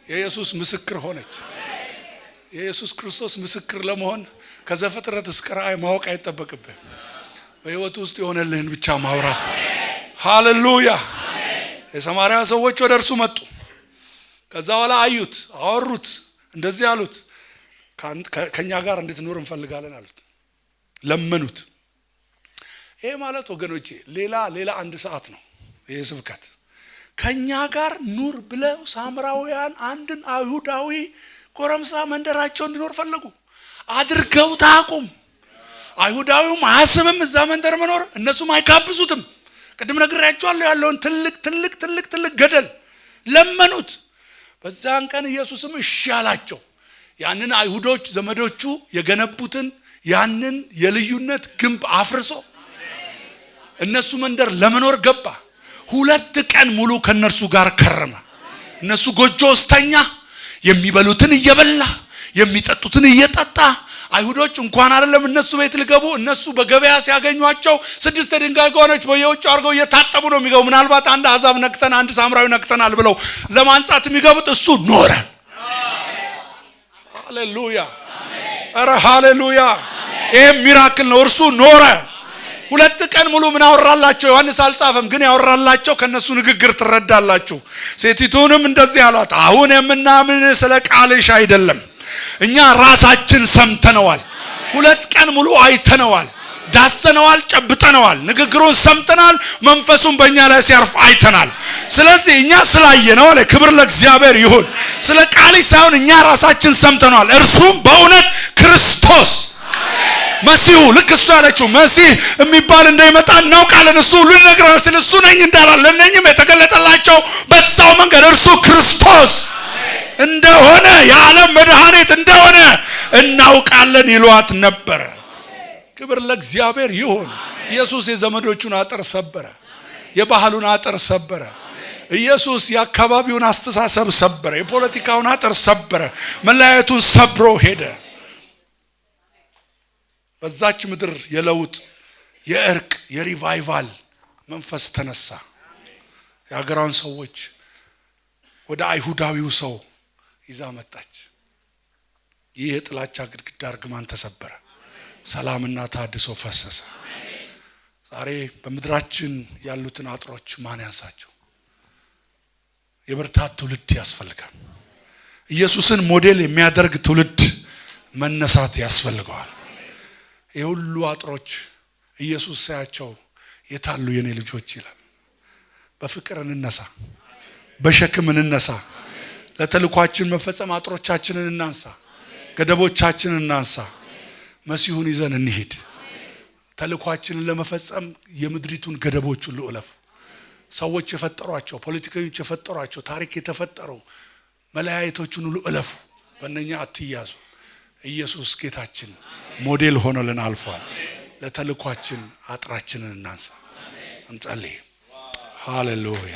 የኢየሱስ ምስክር ሆነች። የኢየሱስ ክርስቶስ ምስክር ለመሆን ከዘፍጥረት እስከ ራእይ ማወቅ አይጠበቅብህም። በህይወት ውስጥ የሆነልህን ብቻ ማውራት። ሃሌሉያ። የሰማርያ ሰዎች ወደ እርሱ መጡ። ከዛ በኋላ አዩት፣ አወሩት፣ እንደዚህ አሉት፣ ከኛ ጋር እንድትኖር እንፈልጋለን አሉት። ለመኑት። ይሄ ማለት ወገኖቼ ሌላ አንድ ሰዓት ነው። ይሄ ስብከት ከኛ ጋር ኑር ብለው ሳምራውያን አንድን አይሁዳዊ ጎረምሳ መንደራቸው እንዲኖር ፈለጉ። አድርገው ታቁም። አይሁዳዊውም አያስብም እዛ መንደር መኖር። እነሱም አይጋብዙትም። ቅድም ነግሬያቸዋለሁ ያለውን ትልቅ ገደል ለመኑት። በዛን ቀን ኢየሱስም እሺ አላቸው። ያንን አይሁዶች ዘመዶቹ የገነቡትን ያንን የልዩነት ግንብ አፍርሶ እነሱ መንደር ለመኖር ገባ። 2 ቀን ሙሉ ከነርሱ ጋር ከረመ። እነሱ ጎጆ ውስጥ ተኛ። የሚበሉትን እየበላ የሚጠጡትን እየጠጣ አይሁዶች እንኳን አይደለም እነሱ ቤት ሊገቡ እነሱ በገበያ ሲያገኟቸው 6 ድንጋይ ከሆነች በየውጭ አርገው እየታጠቡ ነው የሚገቡ። ምናልባት አንድ አሕዛብ ነክተን አንድ ሳምራዊ ነክተናል ብለው ለማንጻት የሚገቡት እሱ ኖረ። ሃሌሉያ አረ ሃሌሉያ! ይሄ ሚራክል ነው። እርሱ ኖረ። 2 ቀን ሙሉ ምን አወራላቸው? ዮሐንስ አልጻፈም፣ ግን ያወራላቸው ከነሱ ንግግር ትረዳላችሁ። ሴቲቱንም እንደዚህ አሏት፣ አሁን የምናምን ስለ ቃልሽ አይደለም፣ እኛ ራሳችን ሰምተነዋል። 2 ቀን ሙሉ አይተነዋል፣ ዳሰነዋል፣ ጨብጠነዋል፣ ንግግሩን ሰምተናል፣ መንፈሱን በእኛ ላይ ሲያርፍ አይተናል። ስለዚህ እኛ ስላየነው አለ ክብር ለእግዚአብሔር ይሁን። ስለ ቃልሽ ሳይሆን እኛ ራሳችን ሰምተነዋል። እርሱም በእውነት ክርስቶስ መሲሁ፣ ልክ እሱ ያለችው መሲህ የሚባል እንደሚመጣ እናውቃለን። እሱ ሁሉ ይነግራል። ስለ እሱ ነኝ እንዳላል ለነኝም የተገለጠላቸው በዛው መንገድ እርሱ ክርስቶስ እንደሆነ የዓለም መድኃኒት እንደሆነ እናውቃለን ይሏት ነበር። ክብር ለእግዚአብሔር ይሁን። ኢየሱስ የዘመዶቹን አጥር ሰበረ፣ የባህሉን አጥር ሰበረ። ኢየሱስ የአካባቢውን አስተሳሰብ ሰበረ፣ የፖለቲካውን አጥር ሰበረ፣ መለያየቱን ሰብሮ ሄደ። በዛች ምድር የለውጥ የእርቅ የሪቫይቫል መንፈስ ተነሳ። የሀገራውን ሰዎች ወደ አይሁዳዊው ሰው ይዛ መጣች። ይህ የጥላቻ ግድግዳ እርግማን ተሰበረ፣ ሰላምና ታድሶ ፈሰሰ። ዛሬ በምድራችን ያሉትን አጥሮች ማን ያንሳቸው? የብርታት ትውልድ ያስፈልጋል። ኢየሱስን ሞዴል የሚያደርግ ትውልድ መነሳት ያስፈልገዋል። የሁሉ አጥሮች ኢየሱስ ሳያቸው የታሉ የኔ ልጆች ይላል። በፍቅር እንነሳ፣ በሸክም እንነሳ። ለተልኳችን መፈጸም አጥሮቻችንን እናንሳ፣ ገደቦቻችንን እናንሳ። መሲሁን ይዘን እንሂድ። ተልኳችንን ለመፈጸም የምድሪቱን ገደቦች ሁሉ እለፉ። ሰዎች የፈጠሯቸው፣ ፖለቲከኞች የፈጠሯቸው፣ ታሪክ የተፈጠሩ መለያየቶችን ሁሉ እለፉ። በእነኛ አትያዙ። ኢየሱስ ጌታችን ሞዴል ሆኖልን አልፏል። ለተልኳችን አጥራችንን እናንሳ። እንጸልይ። ሃሌሉያ